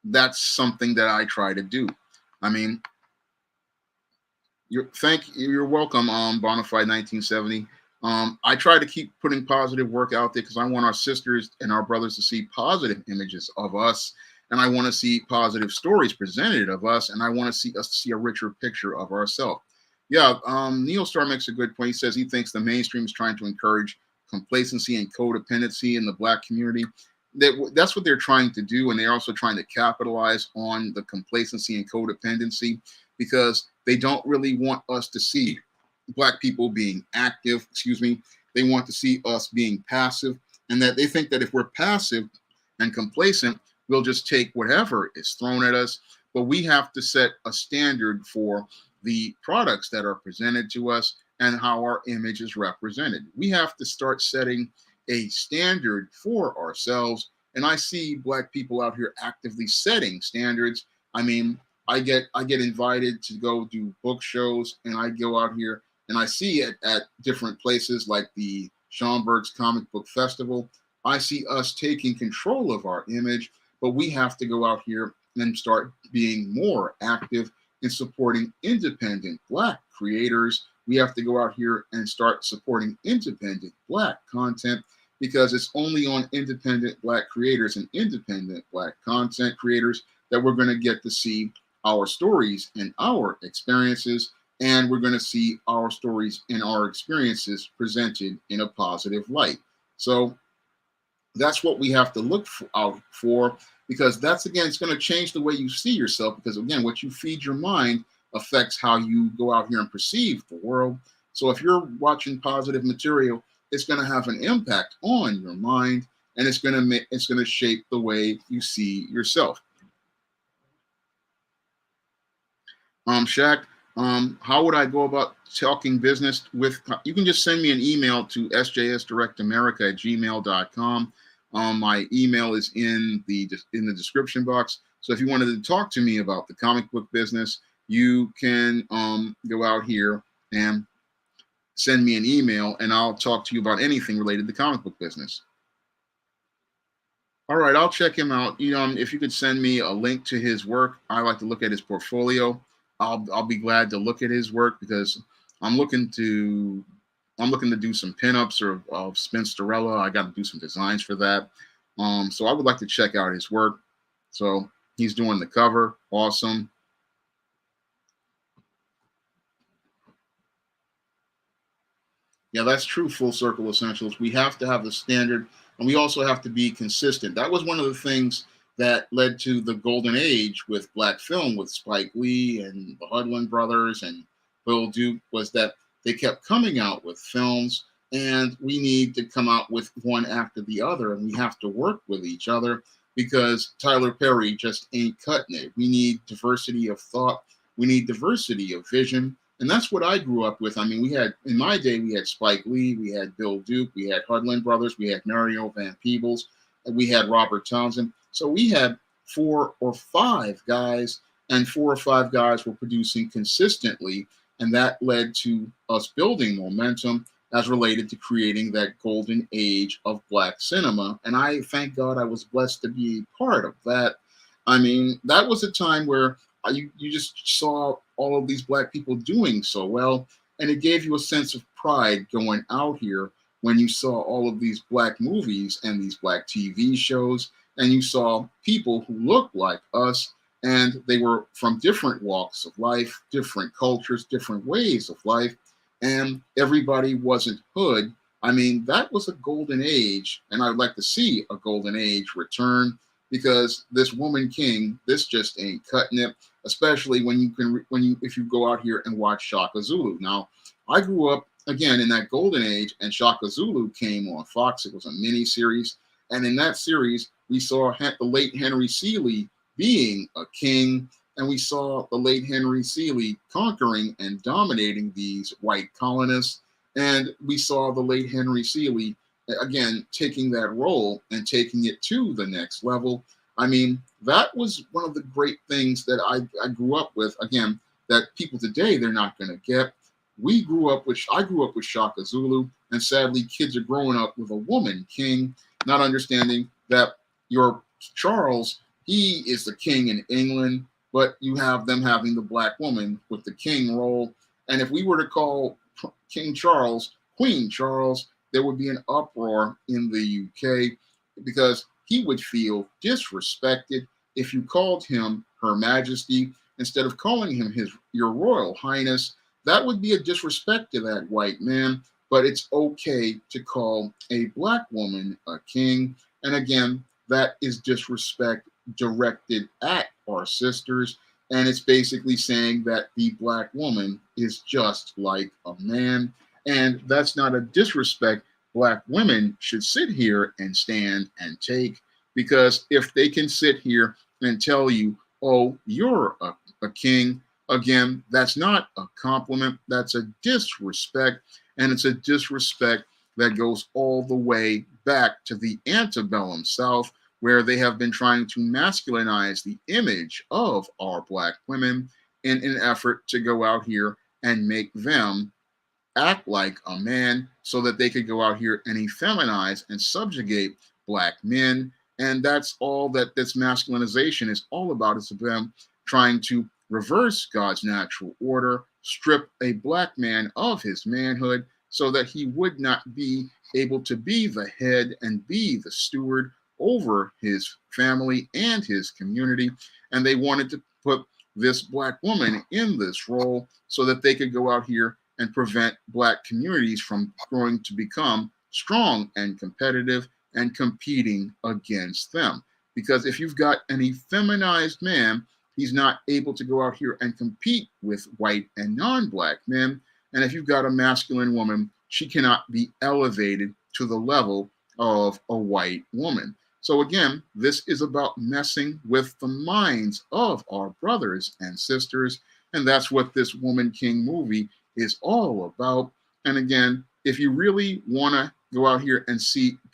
that's something that I try to do. I mean, you're welcome, Bonafide 1970. I try to keep putting positive work out there because I want our sisters and our brothers to see positive images of us, and I want to see positive stories presented of us, and I want to see us see a richer picture of ourselves. Yeah, Neil Starr makes a good point. He says he thinks the mainstream is trying to encourage complacency and codependency in the Black community. That's what they're trying to do, and they're also trying to capitalize on the complacency and codependency, because they don't really want us to see Black people being active. They want to see us being passive, and that they think that if we're passive and complacent, we'll just take whatever is thrown at us. But we have to set a standard for the products that are presented to us and how our image is represented. We have to start setting a standard for ourselves. And I see Black people out here actively setting standards. I mean, I get invited to go do book shows, and I go out here and I see it at different places like the Schaumburg's Comic Book Festival. I see us taking control of our image, but we have to go out here and start being more active in supporting independent Black creators. We have to go out here and start supporting independent Black content, because it's only on independent Black creators and independent Black content creators that we're going to get to see our stories and our experiences, and we're going to see our stories and our experiences presented in a positive light. So that's what we have to look out for, because that's, again, it's going to change the way you see yourself, because again, what you feed your mind affects how you go out here and perceive the world. So if you're watching positive material, it's going to have an impact on your mind, and it's going to shape the way you see yourself. Shaq, how would I go about talking business with? You can just send me an email to sjsdirectamerica@gmail.com. My email is in the description box. So if you wanted to talk to me about the comic book business, you can go out here and send me an email, and I'll talk to you about anything related to comic book business. All right, I'll check him out. If you could send me a link to his work, I like to look at his portfolio. I'll be glad to look at his work, because I'm looking to do some pinups of Spinsterella. I got to do some designs for that. So I would like to check out his work. So he's doing the cover. Awesome. Yeah, that's true. Full Circle Essentials. We have to have the standard, and we also have to be consistent. That was one of the things that led to the golden age with Black film, with Spike Lee and the Hudlin brothers and Bill Duke, was that they kept coming out with films, and we need to come out with one after the other, and we have to work with each other, because Tyler Perry just ain't cutting it. We need diversity of thought. We need diversity of vision. And that's what I grew up with. I mean, in my day, we had Spike Lee, we had Bill Duke, we had Hudlin brothers, we had Mario Van Peebles, and we had Robert Townsend. So we had 4 or 5 guys, and 4 or 5 guys were producing consistently. And that led to us building momentum as related to creating that golden age of Black cinema. And I thank God I was blessed to be part of that. I mean, that was a time where you just saw all of these Black people doing so well, and it gave you a sense of pride going out here when you saw all of these Black movies and these Black TV shows, and you saw people who looked like us, and they were from different walks of life, different cultures, different ways of life, and everybody wasn't hood. I mean, that was a golden age, and I'd like to see a golden age return, because this woman king, this just ain't cutting it. Especially if you go out here and watch Shaka Zulu. Now, I grew up again in that golden age, and Shaka Zulu came on Fox. It was a mini series, and in that series, we saw the late Henry Seeley being a king, and we saw the late Henry Seeley conquering and dominating these white colonists, and we saw the late Henry Seeley again taking that role and taking it to the next level. I mean, that was one of the great things that I grew up with. Again, that people today, they're not going to get. I grew up with Shaka Zulu, and sadly, kids are growing up with a woman king, not understanding that your Charles, he is the king in England, but you have them having the Black woman with the king role. And if we were to call King Charles Queen Charles, there would be an uproar in the UK, because he would feel disrespected if you called him Her Majesty instead of calling him Your Royal Highness. That would be a disrespect to that white man, but it's okay to call a Black woman a king. And again, that is disrespect directed at our sisters. And it's basically saying that the Black woman is just like a man. And that's not a disrespect Black women should sit here and stand and take, because if they can sit here and tell you, oh, you're a king, again, that's not a compliment. That's a disrespect. And it's a disrespect that goes all the way back to the antebellum South, where they have been trying to masculinize the image of our Black women in an effort to go out here and make them act like a man so that they could go out here and effeminize and subjugate Black men. And that's all that this masculinization is all about. It's them trying to reverse God's natural order, strip a Black man of his manhood so that he would not be able to be the head and be the steward over his family and his community. And they wanted to put this Black woman in this role so that they could go out here and prevent Black communities from growing to become strong and competitive and competing against them. Because if you've got an effeminized man, he's not able to go out here and compete with white and non-Black men. And if you've got a masculine woman, she cannot be elevated to the level of a white woman. So again, this is about messing with the minds of our brothers and sisters. And that's what this Woman King movie is all about. And again, if you really want to go out here and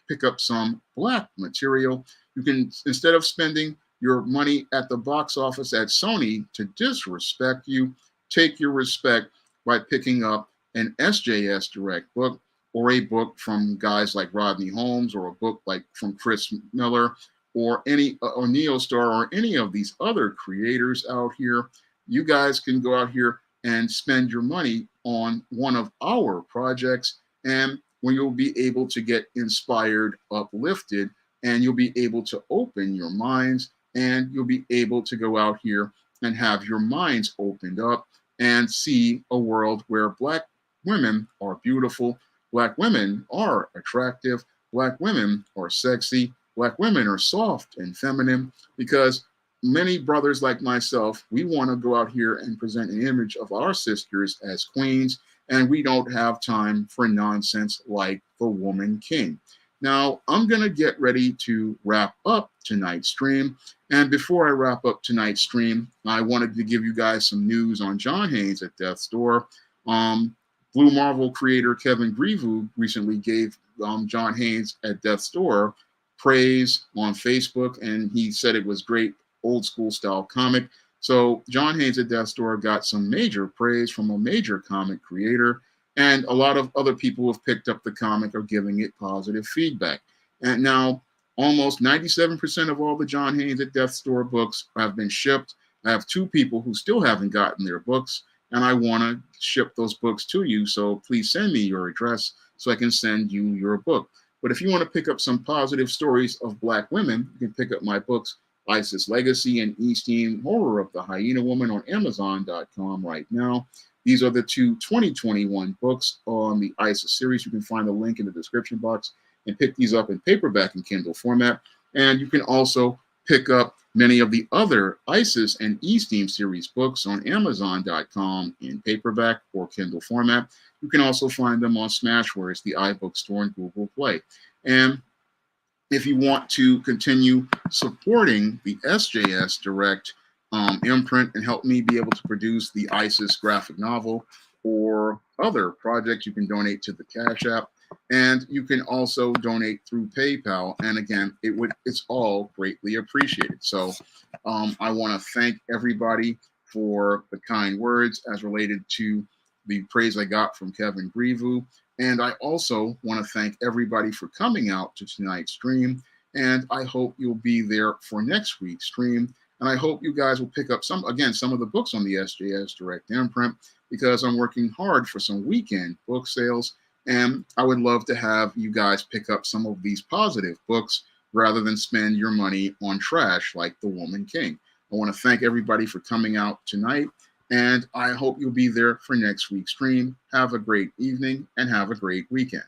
pick up some Black material, you can, instead of spending your money at the box office at Sony to disrespect you, take your respect by picking up an SJS Direct book, or a book from guys like Rodney Holmes, or a book like from Chris Miller, or Neostar, or any of these other creators out here. You guys can go out here and spend your money on one of our projects, and when you'll be able to get inspired, uplifted, and you'll be able to open your minds, and you'll be able to go out here and have your minds opened up and see a world where Black women are beautiful, Black women are attractive, Black women are sexy, Black women are soft and feminine, because many brothers like myself, we want to go out here and present an image of our sisters as queens, and we don't have time for nonsense like the Woman King. Now, I'm going to get ready to wrap up tonight's stream. And before I wrap up tonight's stream, I wanted to give you guys some news on John Haynes at Death's Door. Blue Marvel creator Kevin Grevue recently gave John Haynes at Death's Door praise on Facebook, and he said it was great, old school style comic. So John Haynes at Death's Door got some major praise from a major comic creator, and a lot of other people who have picked up the comic are giving it positive feedback. And now almost 97% of all the John Haynes at Death's Door books have been shipped. I have 2 people who still haven't gotten their books, and I want to ship those books to you. So please send me your address so I can send you your book. But if you want to pick up some positive stories of Black women, you can pick up my books, Isis Legacy and Eastine Horror of the Hyena Woman, on Amazon.com right now. These are the 2 2021 books on the Isis series. You can find the link in the description box and pick these up in paperback and Kindle format. And you can also pick up many of the other Isis and Eastine series books on Amazon.com in paperback or Kindle format. You can also find them on Smashwords, the iBookstore, and Google Play. And if you want to continue supporting the SJS Direct imprint and help me be able to produce the Isis graphic novel or other projects, you can donate to the Cash App, and you can also donate through PayPal. And again, it's all greatly appreciated. So I want to thank everybody for the kind words as related to the praise I got from Kevin Grevue. And I also want to thank everybody for coming out to tonight's stream. And I hope you'll be there for next week's stream. And I hope you guys will pick up some of the books on the SJS Direct imprint, because I'm working hard for some weekend book sales. And I would love to have you guys pick up some of these positive books rather than spend your money on trash like The Woman King. I want to thank everybody for coming out tonight, and I hope you'll be there for next week's stream. Have a great evening and have a great weekend.